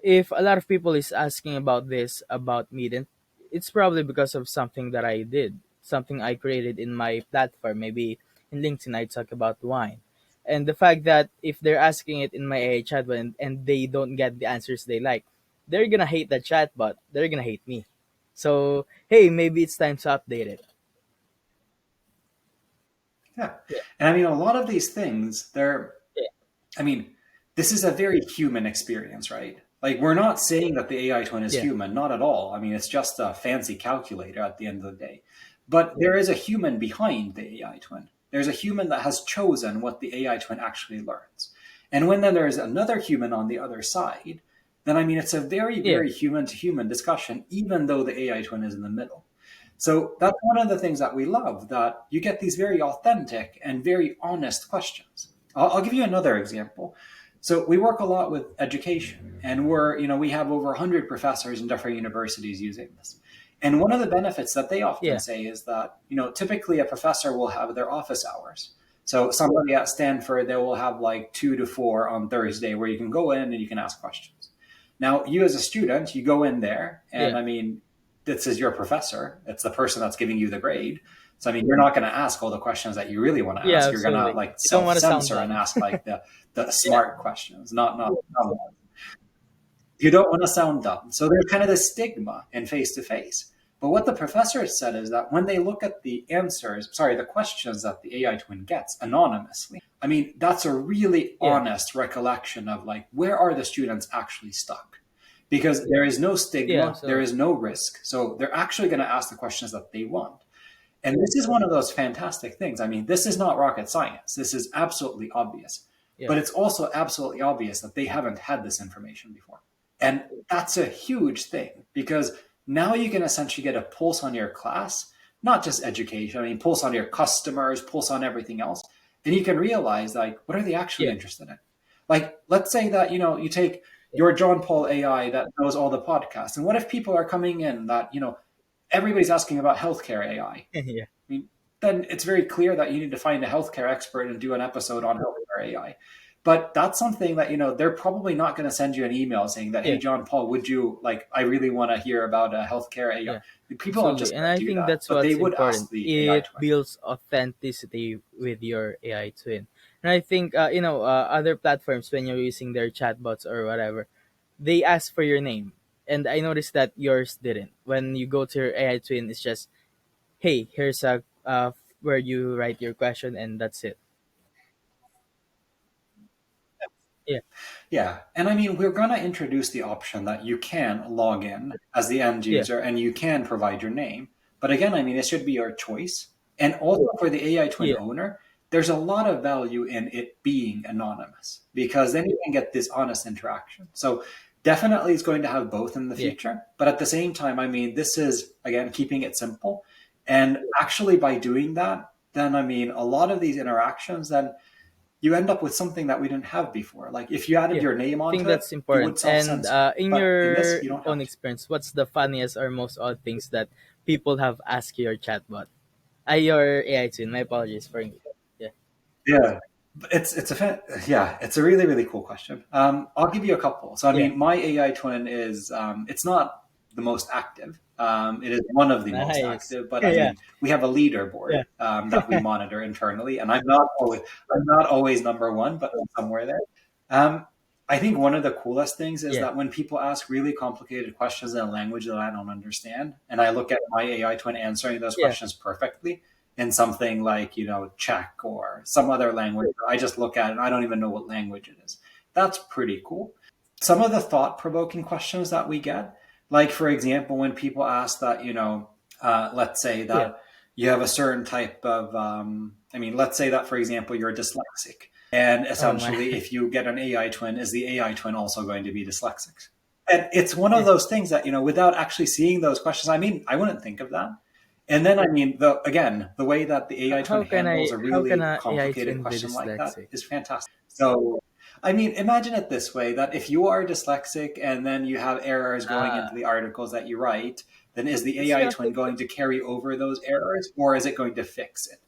Speaker 2: if a lot of people is asking about this about me, then it's probably because of something that I did, something I created in my platform. Maybe in LinkedIn I talk about wine, and the fact that if they're asking it in my AI chatbot and they don't get the answers they like, they're gonna hate the chatbot. They're gonna hate me. So hey, maybe it's time to update it.
Speaker 1: Yeah.
Speaker 2: Yeah.
Speaker 1: And I mean, a lot of these things,
Speaker 2: Yeah.
Speaker 1: I mean, this is a very human experience, right? Like, we're not saying that the AI twin is
Speaker 2: Yeah.
Speaker 1: human, not at all. I mean, it's just a fancy calculator at the end of the day. But there is a human behind the AI twin. There's a human that has chosen what the AI twin actually learns. And when then there's another human on the other side, then I mean, it's a very,
Speaker 2: Yeah.
Speaker 1: very human to human discussion, even though the AI twin is in the middle. So that's one of the things that we love, that you get these very authentic and very honest questions. I'll give you another example. So we work a lot with education, and we have over 100 professors in different universities using this. And one of the benefits that they often
Speaker 2: Yeah.
Speaker 1: say is that, typically a professor will have their office hours. So somebody at Stanford, they will have like 2 to 4 on Thursday where you can go in and you can ask questions. Now, you as a student, you go in there, and
Speaker 2: Yeah.
Speaker 1: I mean, this is your professor. It's the person that's giving you the grade. So I mean, you're not going to ask all the questions that you really want to
Speaker 2: Yeah,
Speaker 1: ask. You're going to
Speaker 2: absolutely.
Speaker 1: like
Speaker 2: You don't want to sound
Speaker 1: self-censor and
Speaker 2: dumb.
Speaker 1: ask like the smart questions, not you don't want to sound dumb. So there's kind of this stigma in face to face. But what the professor said is that when they look at the answers, sorry, the questions that the AI twin gets anonymously, I mean, that's a really
Speaker 2: Yeah.
Speaker 1: honest recollection of like, where are the students actually stuck? Because there is no
Speaker 2: Yeah,
Speaker 1: stigma, there
Speaker 2: absolutely.
Speaker 1: is no risk. So they're actually going to ask the questions that they want. And this is one of those fantastic things. I mean, this is not rocket science. This is absolutely obvious.
Speaker 2: Yeah.
Speaker 1: But it's also absolutely obvious that they haven't had this information before. And that's a huge thing because now you can essentially get a pulse on your class, not just education, I mean, pulse on your customers, pulse on everything else. And you can realize, like, what are they actually
Speaker 2: Yeah.
Speaker 1: interested in? Like, let's say that, you take
Speaker 2: Yeah.
Speaker 1: your John Paul AI that knows all the podcasts. And what if people are coming in that, everybody's asking about healthcare AI?
Speaker 2: Yeah.
Speaker 1: Mean, then it's very clear that you need to find a healthcare expert and do an episode on healthcare AI. But that's something that, they're probably not going to send you an email saying that, hey,
Speaker 2: Yeah.
Speaker 1: John Paul, would you like, I really want to hear about a healthcare AI.
Speaker 2: Yeah.
Speaker 1: People aren't
Speaker 2: Absolutely.
Speaker 1: just
Speaker 2: And
Speaker 1: going
Speaker 2: I
Speaker 1: to do
Speaker 2: think
Speaker 1: that,
Speaker 2: that's
Speaker 1: but they
Speaker 2: what's
Speaker 1: would ask
Speaker 2: important.
Speaker 1: the AI
Speaker 2: It
Speaker 1: twin.
Speaker 2: builds authenticity with your AI twin. And I think other platforms, when you're using their chatbots or whatever, they ask for your name. And I noticed that yours didn't. When you go to your AI twin, it's just, hey, here's a where you write your question, and that's it. Yeah.
Speaker 1: Yeah. And I mean, we're going to introduce the option that you can log in as the end
Speaker 2: Yeah.
Speaker 1: user and you can provide your name. But again, I mean, it should be your choice. And also for the AI twin
Speaker 2: Yeah.
Speaker 1: owner, there's a lot of value in it being anonymous because then you can get this honest interaction. So definitely it's going to have both in the
Speaker 2: Yeah.
Speaker 1: future. But at the same time, I mean, this is, again, keeping it simple. And actually, by doing that, then I mean, a lot of these interactions, then you end up with something that we didn't have before. Like if you added
Speaker 2: Yeah.
Speaker 1: your name
Speaker 2: I think
Speaker 1: onto it,
Speaker 2: that's
Speaker 1: you
Speaker 2: important.
Speaker 1: would self
Speaker 2: And
Speaker 1: censor.
Speaker 2: in
Speaker 1: But in this,
Speaker 2: your
Speaker 1: you don't
Speaker 2: own
Speaker 1: have to.
Speaker 2: experience, what's the funniest or most odd things that people have asked your chatbot? Your AI twin. My apologies for English. Yeah.
Speaker 1: Yeah, it's a really really cool question. I'll give you a couple. So I
Speaker 2: Yeah.
Speaker 1: mean, my AI twin is it's not the most active. It is one of the most
Speaker 2: Nice.
Speaker 1: active, but I
Speaker 2: Yeah.
Speaker 1: mean, we have a leaderboard
Speaker 2: Yeah.
Speaker 1: that we monitor internally, and I'm not always number one, but I'm somewhere there. Um, I think one of the coolest things is
Speaker 2: Yeah.
Speaker 1: that when people ask really complicated questions in a language that I don't understand, and I look at my AI twin answering those
Speaker 2: Yeah.
Speaker 1: questions perfectly in something like, Czech or some other language, I just look at it and I don't even know what language it is. That's pretty cool. Some of the thought provoking questions that we get, like, for example, when people ask that, let's say
Speaker 2: Yeah.
Speaker 1: that you have a certain type of, I mean, let's say that, for example, you're dyslexic. And
Speaker 2: Oh my.
Speaker 1: essentially, if you get an AI twin, is the AI twin also going to be dyslexic? And it's one of
Speaker 2: Yeah.
Speaker 1: those things that, without actually seeing those questions, I mean, I wouldn't think of that. And then, I mean, the way that the AI twin handles a
Speaker 2: How can
Speaker 1: really
Speaker 2: a AI
Speaker 1: complicated
Speaker 2: twin be
Speaker 1: question like that
Speaker 2: dyslexic?
Speaker 1: is fantastic. So, I mean, imagine it this way that if you are dyslexic and then you have errors going
Speaker 2: Uh
Speaker 1: into the articles that you write, then is the
Speaker 2: it's
Speaker 1: AI
Speaker 2: gonna
Speaker 1: twin
Speaker 2: fix it.
Speaker 1: going to carry over those errors or is it going to fix it?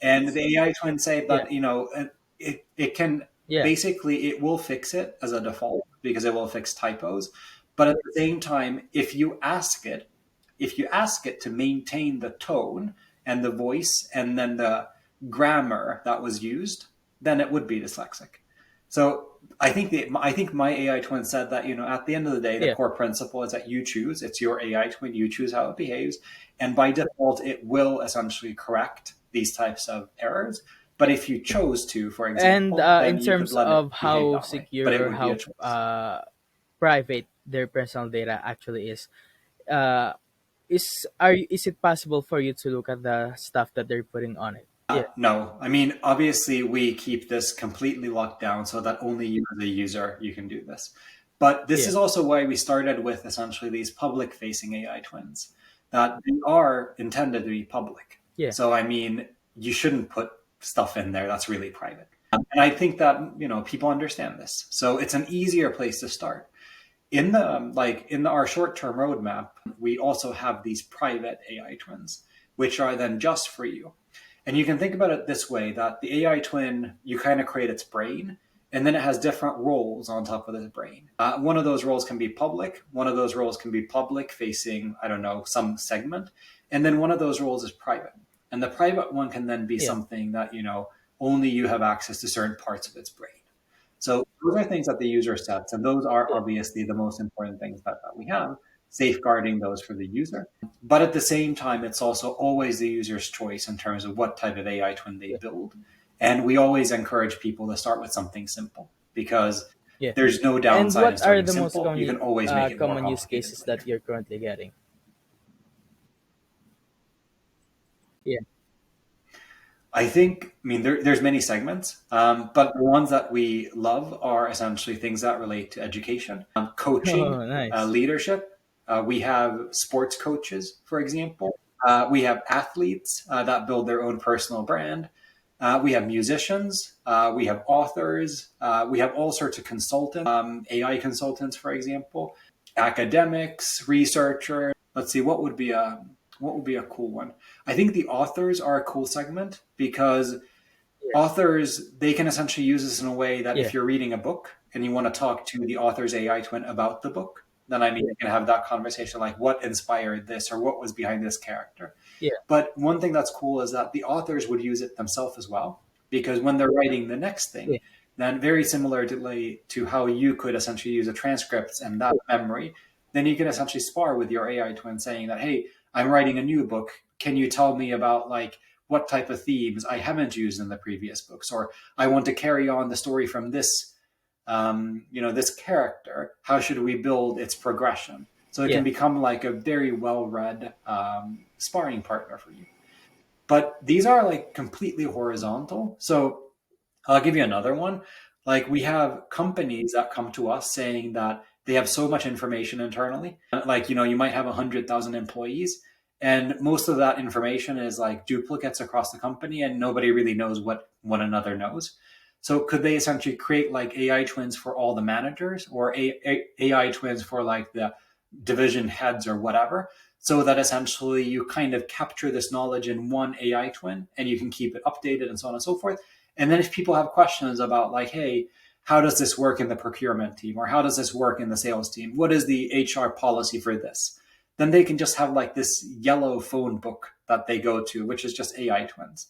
Speaker 1: And the AI twin say
Speaker 2: Yeah.
Speaker 1: that, it can
Speaker 2: Yeah.
Speaker 1: basically, it will fix it as a default because it will fix typos. But at the same time, if you ask it to maintain the tone and the voice and then the grammar that was used, then it would be dyslexic. So I think my AI twin said that, at the end of the day, the
Speaker 2: Yeah.
Speaker 1: core principle is that you choose. It's your AI twin. You choose how it behaves, and by default, it will essentially correct these types of errors. But if you chose to, for
Speaker 2: And
Speaker 1: example, then
Speaker 2: in
Speaker 1: you could
Speaker 2: terms
Speaker 1: let it
Speaker 2: of
Speaker 1: behave
Speaker 2: how
Speaker 1: that way. But
Speaker 2: secure
Speaker 1: it
Speaker 2: or
Speaker 1: would be a
Speaker 2: how
Speaker 1: choice.
Speaker 2: private their personal data actually uh, is it possible for you to look at the stuff that they're putting on it? Yeah.
Speaker 1: No, I mean, obviously, we keep this completely locked down so that only you, as a user, you can do this. But this
Speaker 2: Yeah.
Speaker 1: is also why we started with essentially these public-facing AI twins that they are intended to be public.
Speaker 2: Yeah.
Speaker 1: So, I mean, you shouldn't put stuff in there that's really private. And I think that people understand this, so it's an easier place to start. In our short-term roadmap, we also have these private AI twins, which are then just for you. And you can think about it this way, that the AI twin, you kind of create its brain, and then it has different roles on top of the brain. One of those roles can be public. One of those roles can be public facing, I don't know, some segment. And then one of those roles is private. And the private one can then be
Speaker 2: Yeah.
Speaker 1: something that, only you have access to certain parts of its brain. So those are things that the user sets, and those are
Speaker 2: Yeah.
Speaker 1: obviously the most important things that we have, safeguarding those for the user. But at the same time, it's also always the user's choice in terms of what type of AI twin they
Speaker 2: Yeah.
Speaker 1: build. And we always encourage people to start with something simple because
Speaker 2: Yeah.
Speaker 1: there's no
Speaker 2: And
Speaker 1: downside in
Speaker 2: what are
Speaker 1: starting
Speaker 2: the most
Speaker 1: simple. You can always make it more
Speaker 2: common use
Speaker 1: complicated
Speaker 2: cases that
Speaker 1: later.
Speaker 2: you're currently getting? Yeah.
Speaker 1: There's many segments, but the ones that we love are essentially things that relate to education, coaching,
Speaker 2: Oh, nice.
Speaker 1: leadership. We have sports coaches, for example. We have athletes that build their own personal brand. We have musicians. We have authors. We have all sorts of consultants, AI consultants, for example, academics, researchers. Let's see, what would be a cool one? I think the authors are a cool segment because
Speaker 2: Yeah.
Speaker 1: authors, they can essentially use this in a way that
Speaker 2: Yeah.
Speaker 1: if you're reading a book and you want to talk to the author's AI twin about the book, then
Speaker 2: Yeah.
Speaker 1: you can have that conversation like what inspired this or what was behind this character.
Speaker 2: Yeah.
Speaker 1: But one thing that's cool is that the authors would use it themselves as well, because when they're writing the next
Speaker 2: Yeah.
Speaker 1: thing, then very similarly to how you could essentially use a transcript and that memory, then you can essentially spar with your AI twin saying that, hey, I'm writing a new book. Can you tell me about like what type of themes I haven't used in the previous books? Or I want to carry on the story from this character. How should we build its progression? So it can
Speaker 2: Yeah.
Speaker 1: become like a very well-read sparring partner for you. But these are like completely horizontal. So I'll give you another one. Like we have companies that come to us saying that they have so much information internally. Like, you might have 100,000 employees, and most of that information is like duplicates across the company, and nobody really knows what one another knows. So could they essentially create like AI twins for all the managers or AI twins for like the division heads or whatever? So that essentially you kind of capture this knowledge in one AI twin and you can keep it updated and so on and so forth. And then if people have questions about like, hey, how does this work in the procurement team? Or how does this work in the sales team? What is the HR policy for this? Then they can just have like this yellow phone book that they go to, which is just AI twins.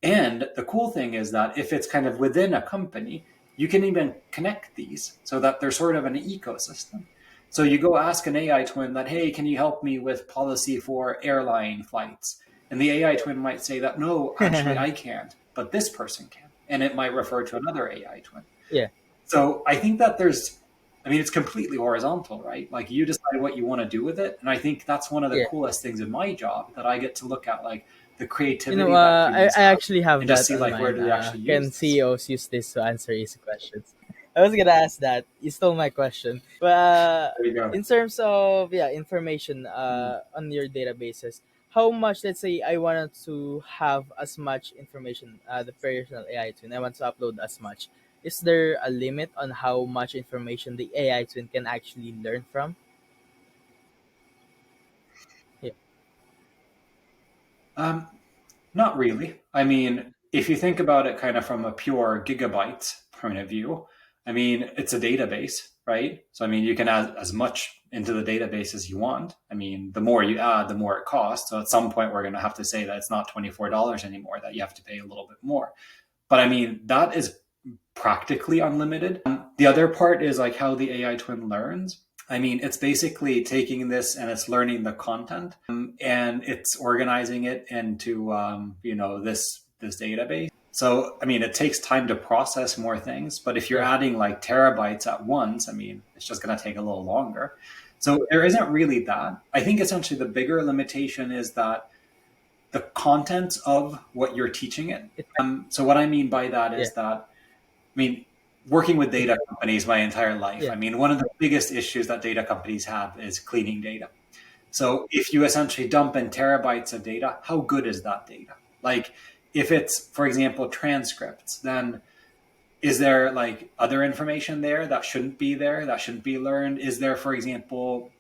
Speaker 1: And the cool thing is that if it's kind of within a company, you can even connect these so that they're sort of an ecosystem. So you go ask an AI twin that, hey, can you help me with policy for airline flights? And the AI twin might say that, no, actually, I can't, but this person can. And it might refer to another AI twin.
Speaker 2: Yeah.
Speaker 1: So I think that it's completely horizontal, right? Like you decide what you want to do with it. And I think that's one of the
Speaker 2: Yeah.
Speaker 1: coolest things in my job, that I get to look at like the
Speaker 2: You know,
Speaker 1: creativity that humans
Speaker 2: I
Speaker 1: have
Speaker 2: actually have
Speaker 1: and just
Speaker 2: that
Speaker 1: see
Speaker 2: on
Speaker 1: like where
Speaker 2: mine.
Speaker 1: do they actually
Speaker 2: Can
Speaker 1: use this.
Speaker 2: CEOs use this to answer easy questions? I was gonna ask that. You stole my question. But
Speaker 1: There you go.
Speaker 2: in terms of information
Speaker 1: Mm.
Speaker 2: on your databases, how much? Let's say I wanted to have as much information, the personal AI twin. I want to upload as much. Is there a limit on how much information the AI twin can actually learn from? Yeah.
Speaker 1: Um, Not really. If you think about it kind of from a pure gigabytes point of view, it's a database, right? So, you can add as much into the database as you want. The more you add, the more it costs. So, at some point, we're going to have to say that it's not $24 anymore, that you have to pay a little bit more. But that is practically unlimited. The other part is like how the AI twin learns. It's basically taking this and it's learning the content, and it's organizing it into this database. So it takes time to process more things, but if you're
Speaker 2: Yeah.
Speaker 1: adding like terabytes at once, it's just going to take a little longer. So there isn't really that. I think essentially the bigger limitation is that the content of what you're teaching it.
Speaker 2: It,
Speaker 1: So what I mean by that
Speaker 2: yeah.
Speaker 1: is that working with data companies my entire life,
Speaker 2: Yeah.
Speaker 1: one of the biggest issues that data companies have is cleaning data. So if you essentially dump in terabytes of data, how good is that data? Like if it's, for example, transcripts, then is there like other information there that shouldn't be there, that shouldn't be learned? Is there, for example,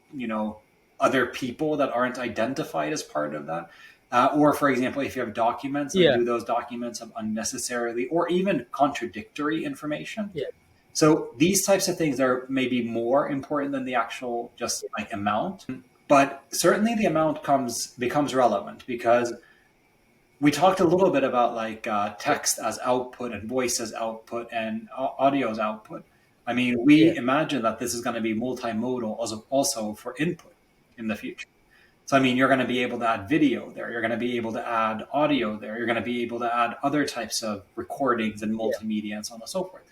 Speaker 1: other people that aren't identified as part of that? Or, for example, if you have documents, like
Speaker 2: Yeah.
Speaker 1: do those documents have unnecessarily or even contradictory information?
Speaker 2: Yeah.
Speaker 1: So these types of things are maybe more important than the actual just like amount. But certainly the amount comes becomes relevant because we talked a little bit about like
Speaker 2: Yeah.
Speaker 1: text as output and voice as output and audio as output. I mean,
Speaker 2: Yeah.
Speaker 1: we imagine that this is going to be multimodal also for input in the future. So, I mean, you're going to be able to add video there. You're going to be able to add audio there. You're going to be able to add other types of recordings and
Speaker 2: Yeah.
Speaker 1: multimedia and so on and so forth.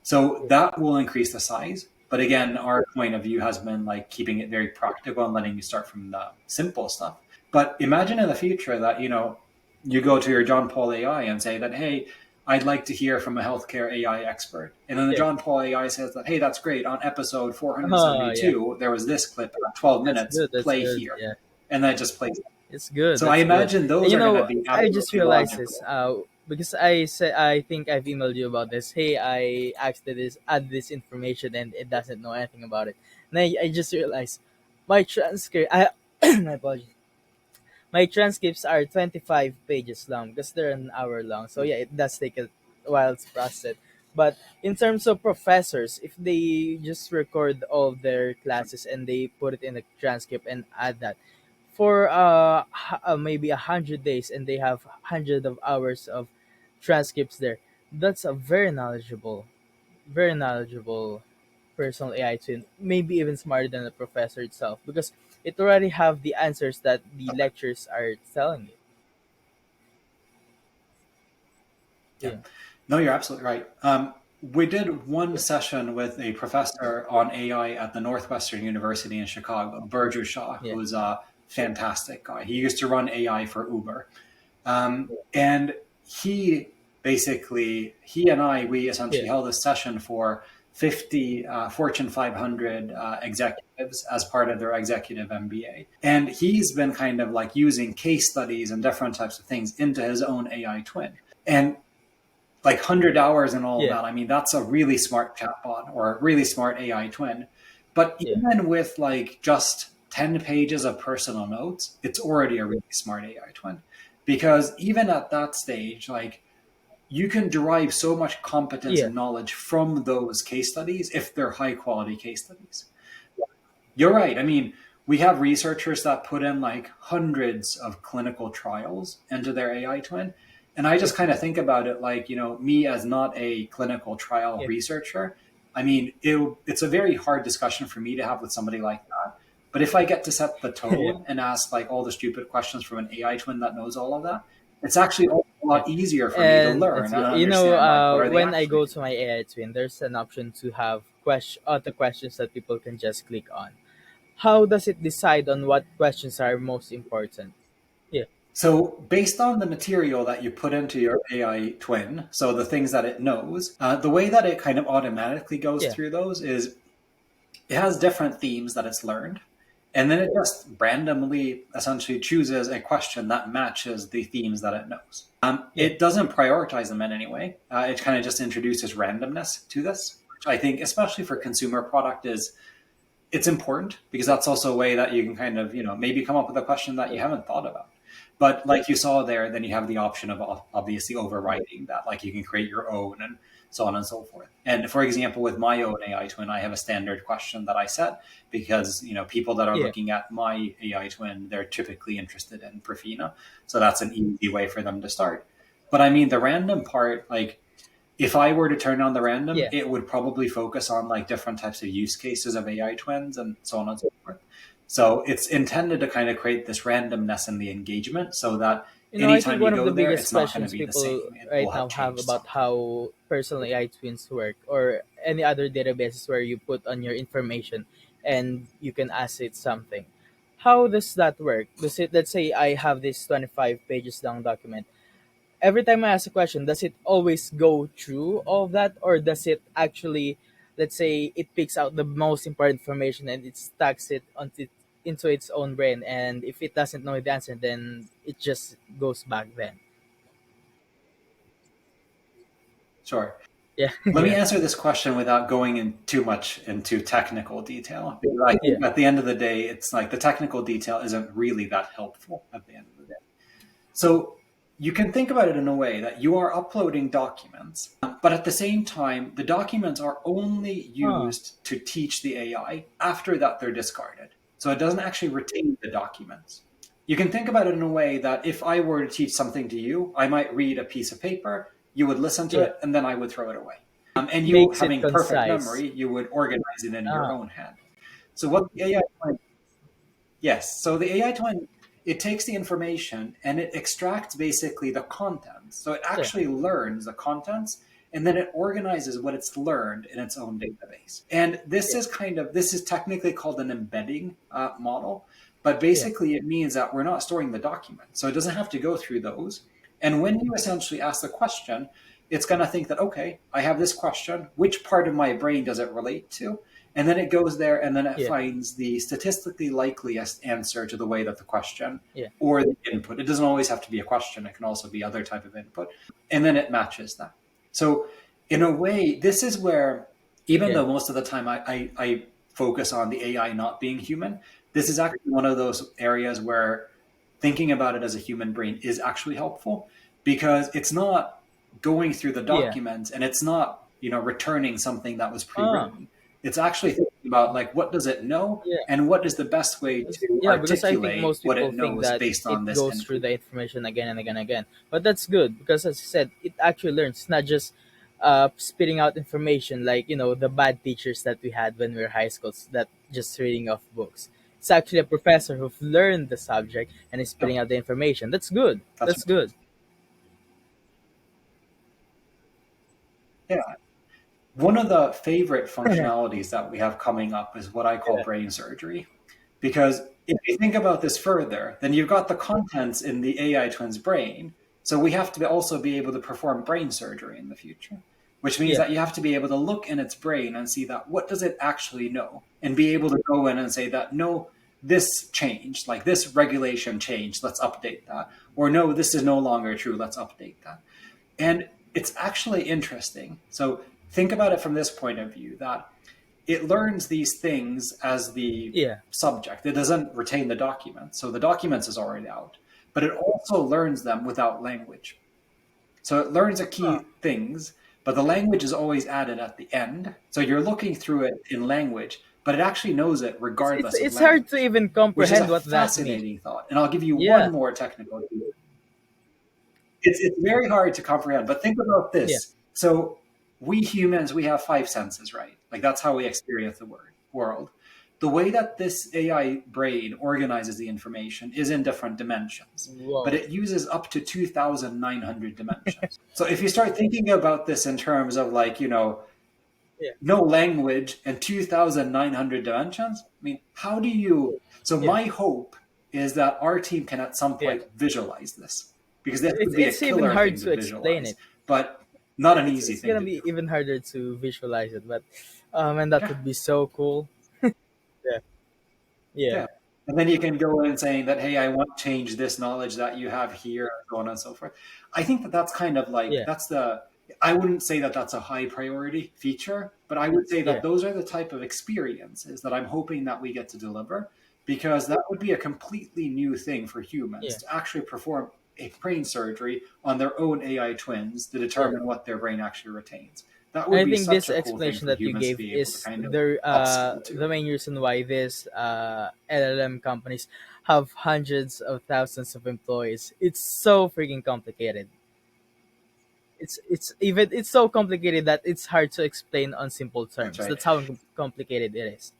Speaker 1: So that will increase the size. But again, our point of view has been like keeping it very practical and letting you start from the simple stuff. But imagine in the future that, you go to your John Paul AI and say that, hey, I'd like to hear from a healthcare AI expert. And then the
Speaker 2: Yeah.
Speaker 1: John Paul AI says that, hey, that's great. On episode
Speaker 2: Yeah.
Speaker 1: 472, there was this clip at 12
Speaker 2: That's
Speaker 1: minutes,
Speaker 2: good. That's
Speaker 1: play
Speaker 2: good.
Speaker 1: here.
Speaker 2: Yeah.
Speaker 1: And then it just plays.
Speaker 2: It's good.
Speaker 1: So I
Speaker 2: That's good.
Speaker 1: imagine
Speaker 2: And
Speaker 1: those
Speaker 2: you
Speaker 1: are going to
Speaker 2: know,
Speaker 1: be
Speaker 2: I just
Speaker 1: absolutely
Speaker 2: realized this.
Speaker 1: logical.
Speaker 2: Because I said I think I've emailed you about this. Hey, I asked this add this information and it doesn't know anything about it. And I just realized my transcript. My apologies. My transcripts are 25 pages long because they're an hour long. So yeah, it does take a while to process it. But in terms of professors, if they just record all of their classes and they put it in a transcript and add that for maybe 100 days and they have hundred of hours of transcripts there, that's a very knowledgeable personal AI twin, maybe even smarter than the professor itself because it already have the answers that the lectures are telling
Speaker 1: Yeah.
Speaker 2: you. Yeah,
Speaker 1: No, you're absolutely right. We did one session with a professor on AI at the Northwestern University in Chicago, Burju Shah,
Speaker 2: yeah,
Speaker 1: who's a fantastic guy. He used to run AI for Uber. And he and I, we
Speaker 2: yeah,
Speaker 1: essentially held a session for 50 Fortune 500 executives as part of their executive MBA. And he's been kind of like using case studies and different types of things into his own AI twin. And like 100 hours and all of
Speaker 2: yeah,
Speaker 1: that, I mean, that's a really smart chatbot or a really smart AI twin. But
Speaker 2: yeah,
Speaker 1: even with like just 10 pages of personal notes, it's already a really smart AI twin. Because even at that stage, like you can derive so much competence
Speaker 2: yeah,
Speaker 1: and knowledge from those case studies if they're high quality case studies. You're right. I mean, we have researchers that put in like hundreds of clinical trials into their AI twin. And I
Speaker 2: yeah,
Speaker 1: just kind of think about it like, me as not a clinical trial
Speaker 2: yeah,
Speaker 1: researcher. I mean, it's a very hard discussion for me to have with somebody like that. But if I get to set the
Speaker 2: yeah,
Speaker 1: tone and ask like all the stupid questions from an AI twin that knows all of that, it's actually a
Speaker 2: yeah.
Speaker 1: lot easier for me to
Speaker 2: And
Speaker 1: learn
Speaker 2: it's
Speaker 1: and
Speaker 2: good. You know,
Speaker 1: understand like what are they
Speaker 2: when I
Speaker 1: actually
Speaker 2: go
Speaker 1: doing.
Speaker 2: to my AI twin, there's an option to have auto questions that people can just click on. How does it decide on what questions are most important? Yeah,
Speaker 1: So, based on the material that you put into your AI twin, so the things that it knows, the way that it kind of automatically goes
Speaker 2: yeah,
Speaker 1: through those is it has different themes that it's learned. And then it just randomly essentially chooses a question that matches the themes that it knows.
Speaker 2: yeah,
Speaker 1: It doesn't prioritize them in any way. It kind of just introduces randomness to this, which I think, especially for consumer product, is it's important because that's also a way that you can kind of maybe come up with a question that
Speaker 2: yeah,
Speaker 1: you haven't thought about. But like you saw there, then you have the option of obviously overriding that, like you can create your own and so on and so forth. And for example, with my own AI twin, I have a standard question that I set because people that are
Speaker 2: yeah,
Speaker 1: looking at my AI twin, they're typically interested in Profina, so that's an easy way for them to start. But I mean, the random part, like if I were to turn on the random,
Speaker 2: yeah.
Speaker 1: it would probably focus on like different types of use cases of AI twins and so on and so forth. So it's intended to kind of create this randomness in the engagement so that
Speaker 2: You know, I think
Speaker 1: anytime you
Speaker 2: one of
Speaker 1: go
Speaker 2: the
Speaker 1: there,
Speaker 2: biggest
Speaker 1: it's not going to
Speaker 2: questions
Speaker 1: be the
Speaker 2: people
Speaker 1: same. It
Speaker 2: right
Speaker 1: will have
Speaker 2: now have
Speaker 1: changed
Speaker 2: about
Speaker 1: something.
Speaker 2: how personal AI twins work or any other databases where you put on your information and you can ask it something. How does that work? Does it, let's say I have this 25 pages long document. Every time I ask a question, does it always go through all of that or does it actually, let's say it picks out the most important information and it stacks it onto into its own brain and if it doesn't know the answer then it just goes back then.
Speaker 1: Sure.
Speaker 2: Yeah,
Speaker 1: Let me
Speaker 2: yeah,
Speaker 1: answer this question without going in too much into technical detail. Because
Speaker 2: yeah,
Speaker 1: at the end of the day, it's like the technical detail isn't really that helpful at the end of the day. So you can think about it in a way that you are uploading documents, but at the same time, the documents are only
Speaker 2: Huh.
Speaker 1: used to teach the AI. After that, they're discarded. So it doesn't actually retain the documents. You can think about it in a way that if I were to teach something to you, I might read a piece of paper, you would listen to
Speaker 2: Yeah.
Speaker 1: it, and then I would throw it away. And you,
Speaker 2: Makes it
Speaker 1: having perfect
Speaker 2: concise.
Speaker 1: memory, you would organize it in your
Speaker 2: Ah.
Speaker 1: own head. So what the AI Yes. So the AI twin, it takes the information and it extracts basically the contents. So it
Speaker 2: Yeah.
Speaker 1: actually learns the contents and then it organizes what it's learned in its own database. And
Speaker 2: Yeah.
Speaker 1: this is technically called an embedding model, but
Speaker 2: Yeah.
Speaker 1: basically it means that we're not storing the document. So it doesn't have to go through those. And when you essentially ask the question, it's going to think that, okay, I have this question. Which part of my brain does it relate to? And then it goes there and then it
Speaker 2: Yeah.
Speaker 1: finds the statistically likeliest answer to the way that the question
Speaker 2: Yeah.
Speaker 1: or the input. It doesn't always have to be a question. It can also be other type of input. And then it matches that. So in a way, this is where, even
Speaker 2: Yeah.
Speaker 1: though most of the time I focus on the AI not being human, this is actually one of those areas where thinking about it as a human brain is actually helpful because it's not going through the
Speaker 2: Yeah.
Speaker 1: documents and it's not, returning something that was
Speaker 2: Ah.
Speaker 1: pre-written. It's actually thinking about like what does it know
Speaker 2: Yeah.
Speaker 1: and what is the best way to
Speaker 2: Yeah, because I think
Speaker 1: articulate
Speaker 2: most
Speaker 1: what
Speaker 2: people
Speaker 1: it
Speaker 2: think
Speaker 1: knows
Speaker 2: that
Speaker 1: based
Speaker 2: it
Speaker 1: on this
Speaker 2: goes through
Speaker 1: input.
Speaker 2: the information again and again and again. But that's good because, as you said, it actually learns. It's not just spitting out information like the bad teachers that we had when we were high schools that just reading off books. It's actually a professor who've learned the subject and is spitting
Speaker 1: Yep,
Speaker 2: out the information. That's good.
Speaker 1: that's
Speaker 2: That's
Speaker 1: right.
Speaker 2: good.
Speaker 1: Yeah. One of the favorite functionalities that we have coming up is what I call
Speaker 2: Yeah.
Speaker 1: brain surgery. Because if you think about this further, then you've got the contents in the AI twin's brain. So we have to also be able to perform brain surgery in the future, which means
Speaker 2: Yeah.
Speaker 1: that you have to be able to look in its brain and see that what does it actually know and be able to go in and say that no, this changed, like this regulation changed, let's update that. Or no, this is no longer true, let's update that. And it's actually interesting. So think about it from this point of view that it learns these things as the
Speaker 2: Yeah.
Speaker 1: subject. It doesn't retain the document. So the documents is already out, but it also learns them without language. So it learns the
Speaker 2: Huh.
Speaker 1: key things, but the language is always added at the end. So you're looking through it in language, but it actually knows it
Speaker 2: It's
Speaker 1: regardless of
Speaker 2: it's hard to
Speaker 1: language,
Speaker 2: even
Speaker 1: which is a
Speaker 2: comprehend what that means.
Speaker 1: fascinating thought. And I'll give you one
Speaker 2: Yeah.
Speaker 1: more technical clue. It's very hard to comprehend, but think about
Speaker 2: Yeah.
Speaker 1: this. So we humans, we have five senses, right? Like that's how we experience the world. The way that this AI brain organizes the information is in different dimensions, but
Speaker 2: Whoa.
Speaker 1: it uses up to 2,900 dimensions. So if you start thinking about this in terms of like,
Speaker 2: Yeah.
Speaker 1: no language and 2,900 dimensions, I mean, how do you? So
Speaker 2: Yeah.
Speaker 1: my hope is that our team can at some
Speaker 2: Yeah.
Speaker 1: point visualize this because this
Speaker 2: It's
Speaker 1: would be a
Speaker 2: it's even
Speaker 1: killer
Speaker 2: hard
Speaker 1: thing to
Speaker 2: to explain
Speaker 1: visualize,
Speaker 2: it.
Speaker 1: but not an easy
Speaker 2: It's
Speaker 1: thing
Speaker 2: gonna
Speaker 1: to do.
Speaker 2: be even harder to visualize it, but and that
Speaker 1: Yeah,
Speaker 2: would be so cool. Yeah. Yeah.
Speaker 1: yeah. And then you can go in saying that, hey, I want to change this knowledge that you have here, so on and so forth. I think that that's kind of like,
Speaker 2: Yeah.
Speaker 1: I wouldn't say that that's a high priority feature, but I would say that
Speaker 2: Yeah.
Speaker 1: those are the type of experiences that I'm hoping that we get to deliver because that would be a completely new thing for humans
Speaker 2: Yeah.
Speaker 1: to actually perform a brain surgery on their own AI twins to
Speaker 2: Yeah.
Speaker 1: determine what their brain actually retains. That would
Speaker 2: I
Speaker 1: be
Speaker 2: think
Speaker 1: such
Speaker 2: this
Speaker 1: a cool thing
Speaker 2: explanation
Speaker 1: for
Speaker 2: that you
Speaker 1: humans to
Speaker 2: gave
Speaker 1: be able to
Speaker 2: is
Speaker 1: kind of upskill
Speaker 2: the
Speaker 1: to.
Speaker 2: main reason why this LLM companies have hundreds of thousands of employees. It's so freaking complicated. It's so complicated that it's hard to explain on simple
Speaker 1: That's
Speaker 2: terms.
Speaker 1: right.
Speaker 2: That's how complicated it is.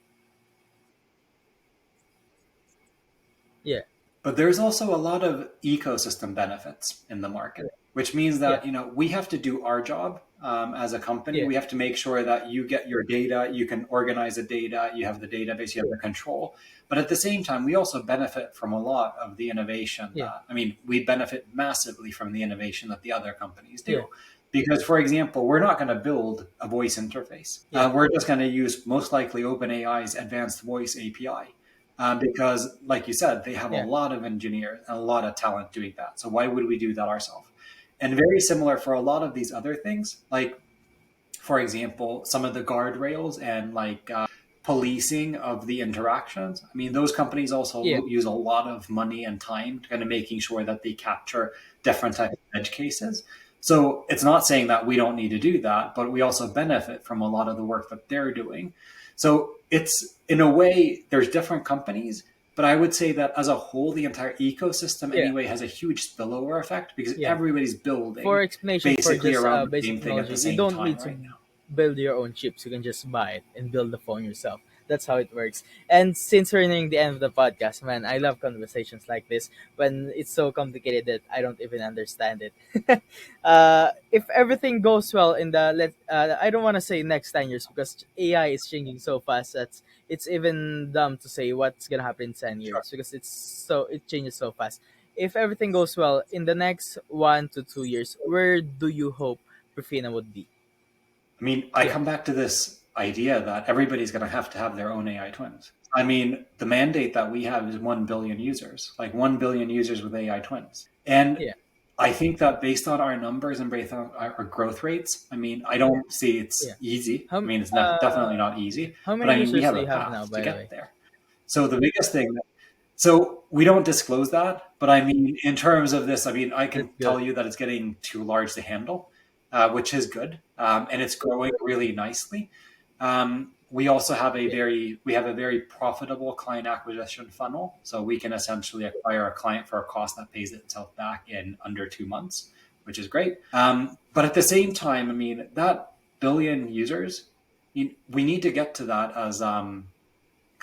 Speaker 2: Yeah.
Speaker 1: But there's also a lot of ecosystem benefits in the market, which means
Speaker 2: Yeah.
Speaker 1: that we have to do our job as a company.
Speaker 2: Yeah.
Speaker 1: We have to make sure that you get your data, you can organize the data, you have the database, you have the control. But at the same time, we also benefit from a lot of the innovation
Speaker 2: Yeah.
Speaker 1: that, I mean, we benefit massively from the innovation that the other companies
Speaker 2: Yeah.
Speaker 1: do. Because, for example, we're not going to build a voice interface.
Speaker 2: Yeah.
Speaker 1: We're just going to use most likely OpenAI's advanced voice API because, like you said, they have a
Speaker 2: Yeah.
Speaker 1: lot of engineers and a lot of talent doing that. So why would we do that ourselves? And very similar for a lot of these other things, like for example, some of the guardrails and like policing of the interactions. I mean, those companies also
Speaker 2: Yeah.
Speaker 1: use a lot of money and time to kind of making sure that they capture different types of edge cases. So it's not saying that we don't need to do that, but we also benefit from a lot of the work that they're doing. So it's, in a way, there's different companies, but I would say that as a whole, the entire ecosystem
Speaker 2: Yeah.
Speaker 1: anyway has a huge spillover effect because
Speaker 2: Yeah.
Speaker 1: everybody's
Speaker 2: For
Speaker 1: building
Speaker 2: explanation for
Speaker 1: basically
Speaker 2: just
Speaker 1: around the
Speaker 2: basic
Speaker 1: same thing at
Speaker 2: technology,
Speaker 1: the
Speaker 2: you
Speaker 1: same
Speaker 2: don't
Speaker 1: time
Speaker 2: need to
Speaker 1: right now.
Speaker 2: build your own chips. You can just buy it and build the phone yourself. That's how it works. And since we're nearing the end of the podcast, man, I love conversations like this when it's so complicated that I don't even understand it. If everything goes well in the I don't want to say next 10 years because AI is changing so fast that it's even dumb to say what's gonna happen in ten
Speaker 1: Sure.
Speaker 2: years because it changes so fast. If everything goes well in the next 1 to 2 years, where do you hope Profina would be?
Speaker 1: I mean, I
Speaker 2: Yeah,
Speaker 1: come back to this idea that everybody's going to have their own AI twins. I mean, the mandate that we have is 1 billion users, like 1 billion users with AI twins. And
Speaker 2: yeah.
Speaker 1: I think that based on our numbers and based on our growth rates, I mean, I don't see it's
Speaker 2: Yeah.
Speaker 1: easy.
Speaker 2: How
Speaker 1: I mean, it's
Speaker 2: uh
Speaker 1: definitely not easy,
Speaker 2: how
Speaker 1: but
Speaker 2: many
Speaker 1: I mean, we
Speaker 2: users
Speaker 1: have
Speaker 2: do
Speaker 1: a
Speaker 2: you have now,
Speaker 1: path to
Speaker 2: by the
Speaker 1: get
Speaker 2: way?
Speaker 1: there. So the biggest thing, so we don't disclose that, but I mean, in terms of this, I mean, I
Speaker 2: That's
Speaker 1: can
Speaker 2: good.
Speaker 1: tell you that it's getting too large to handle, which is good, and it's growing really nicely. We also have
Speaker 2: Yeah.
Speaker 1: we have a very profitable client acquisition funnel, so we can essentially acquire a client for a cost that pays itself back in under 2 months, which is great. But at the same time, I mean, that billion users, we need to get to that as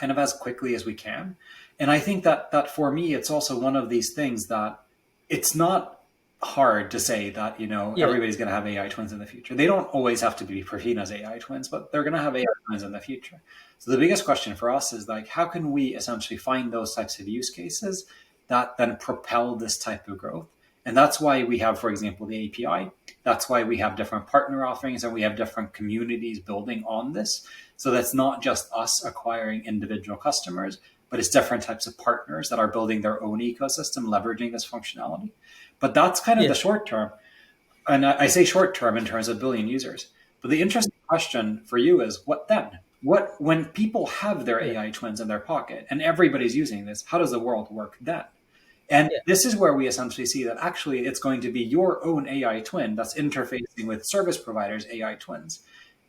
Speaker 1: kind of as quickly as we can. And I think that for me, it's also one of these things that it's not hard to say that
Speaker 2: Yeah.
Speaker 1: everybody's going to have AI twins in the future. They don't always have to be Perfina's AI twins, but they're going to have AI twins in the future. So the biggest question for us is like, how can we essentially find those types of use cases that then propel this type of growth? And that's why we have, for example, the API. That's why we have different partner offerings and we have different communities building on this. So that's not just us acquiring individual customers, but it's different types of partners that are building their own ecosystem, leveraging this functionality. But that's kind of
Speaker 2: Yeah.
Speaker 1: the short term. And I say short term in terms of billion users. But the interesting question for you is what then? What when people have their
Speaker 2: Yeah.
Speaker 1: AI twins in their pocket and everybody's using this, how does the world work then? And
Speaker 2: Yeah.
Speaker 1: this is where we essentially see that actually it's going to be your own AI twin that's interfacing with service providers' AI twins.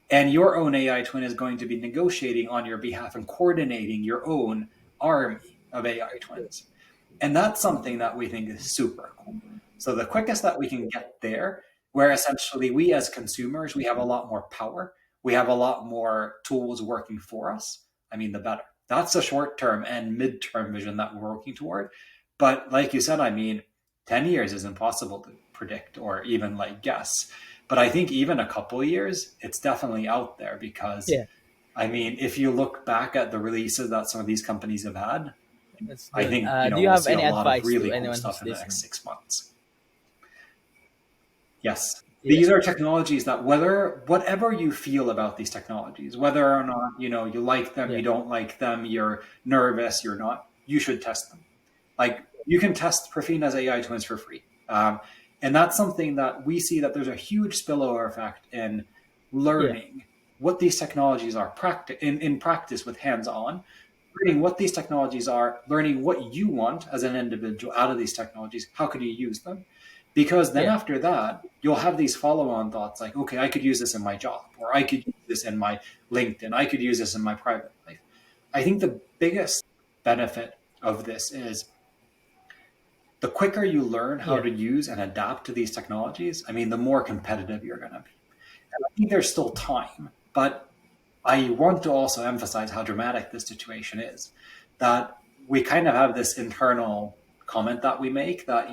Speaker 1: And your own AI twin is going to be negotiating on your behalf and coordinating your own army of AI twins. And that's something that we think is super cool. So the quickest that we can get there, where essentially we as consumers, we have a lot more power, we have a lot more tools working for us. I mean, the better. That's a short term and mid-term vision that we're working toward. But like you said, I mean, 10 years is impossible to predict or even like guess. But I think even a couple of years, it's definitely out there because
Speaker 2: Yeah.
Speaker 1: I mean, if you look back at the releases that some of these companies have had,
Speaker 2: That's
Speaker 1: I
Speaker 2: good.
Speaker 1: think,
Speaker 2: Do you
Speaker 1: we'll
Speaker 2: have
Speaker 1: see a
Speaker 2: any
Speaker 1: lot of
Speaker 2: advice to
Speaker 1: really cool
Speaker 2: anyone
Speaker 1: stuff
Speaker 2: who's
Speaker 1: in the next
Speaker 2: listening?
Speaker 1: 6 months. Yes.
Speaker 2: Yeah.
Speaker 1: These are technologies that whatever you feel about these technologies, whether or not, you like them,
Speaker 2: Yeah.
Speaker 1: you don't like them, you're nervous, you're not, you should test them. Like you can test Profina's AI twins for free. And that's something that we see that there's a huge spillover effect in
Speaker 2: Yeah.
Speaker 1: learning what these technologies are in practice with hands-on, learning what these technologies are, learning what you want as an individual out of these technologies, how can you use them? Because then
Speaker 2: Yeah.
Speaker 1: after that, you'll have these follow-on thoughts like, okay, I could use this in my job, or I could use this in my LinkedIn, I could use this in my private life. I think the biggest benefit of this is the quicker you learn how
Speaker 2: Yeah.
Speaker 1: to use and adapt to these technologies, I mean, the more competitive you're going to be. And I think there's still time, but I want to also emphasize how dramatic this situation is. That we kind of have this internal comment that we make that,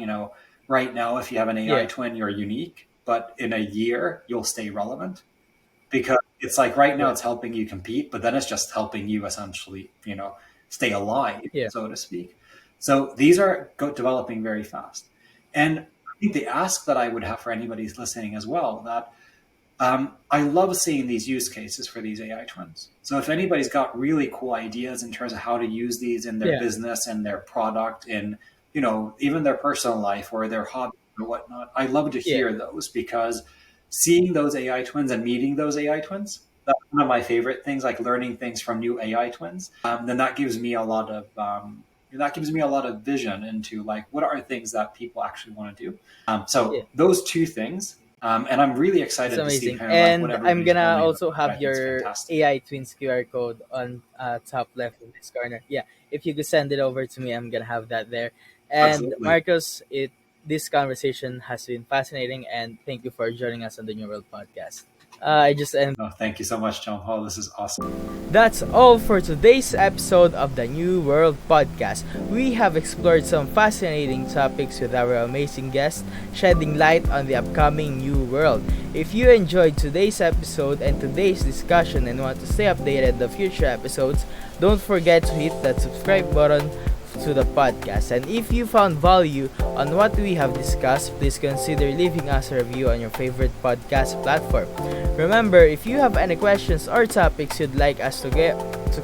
Speaker 1: right now, if you have an AI
Speaker 2: Yeah.
Speaker 1: twin, you're unique, but in a year, you'll stay relevant because it's like right now
Speaker 2: Yeah.
Speaker 1: it's helping you compete, but then it's just helping you essentially, stay alive,
Speaker 2: Yeah.
Speaker 1: so to speak. So these are developing very fast. And I think the ask that I would have for anybody who's listening as well, that I love seeing these use cases for these AI twins. So if anybody's got really cool ideas in terms of how to use these in their
Speaker 2: Yeah.
Speaker 1: business and their product in, even their personal life or their hobby or whatnot, I love to
Speaker 2: Yeah.
Speaker 1: hear those because seeing those AI twins and meeting those AI twins, that's one of my favorite things, like learning things from new AI twins. Then that gives me a lot of vision into like what are things that people actually want to do.
Speaker 2: Yeah.
Speaker 1: So those two things, and I'm really
Speaker 2: It's
Speaker 1: excited to see
Speaker 2: amazing.
Speaker 1: kind of like what
Speaker 2: And I'm
Speaker 1: everybody's
Speaker 2: gonna
Speaker 1: building,
Speaker 2: also
Speaker 1: which I
Speaker 2: have
Speaker 1: think is
Speaker 2: your
Speaker 1: fantastic.
Speaker 2: AI Twins QR code on top left of this corner. Yeah, if you could send it over to me, I'm gonna have that there. And
Speaker 1: Absolutely.
Speaker 2: Marcus, this conversation has been fascinating, and thank you for joining us on the New World Podcast. I just end.
Speaker 1: Oh, thank you so much, John Paul. This is awesome.
Speaker 2: That's all for today's episode of the New World Podcast. We have explored some fascinating topics with our amazing guests, shedding light on the upcoming new world. If you enjoyed today's episode and today's discussion and want to stay updated the future episodes, don't forget to hit that subscribe button to the podcast. And if you found value on what we have discussed, please consider leaving us a review on your favorite podcast platform. Remember, if you have any questions or topics you'd like us to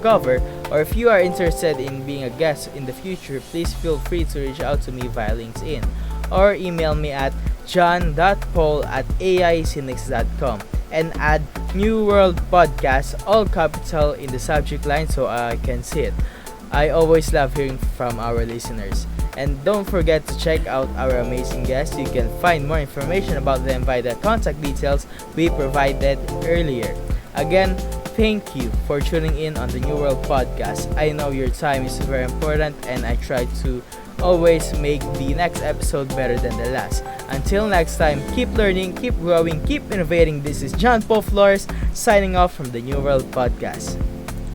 Speaker 2: cover, or if you are interested in being a guest in the future, please feel free to reach out to me via LinkedIn or email me at john.paul@aicynics.com and add New World Podcast all capital in the subject line so I can see it. I always love hearing from our listeners. And don't forget to check out our amazing guests. You can find more information about them via the contact details we provided earlier. Again, thank you for tuning in on the New World Podcast. I know your time is very important and I try to always make the next episode better than the last. Until next time, keep learning, keep growing, keep innovating. This is John Paul Flores signing off from the New World Podcast.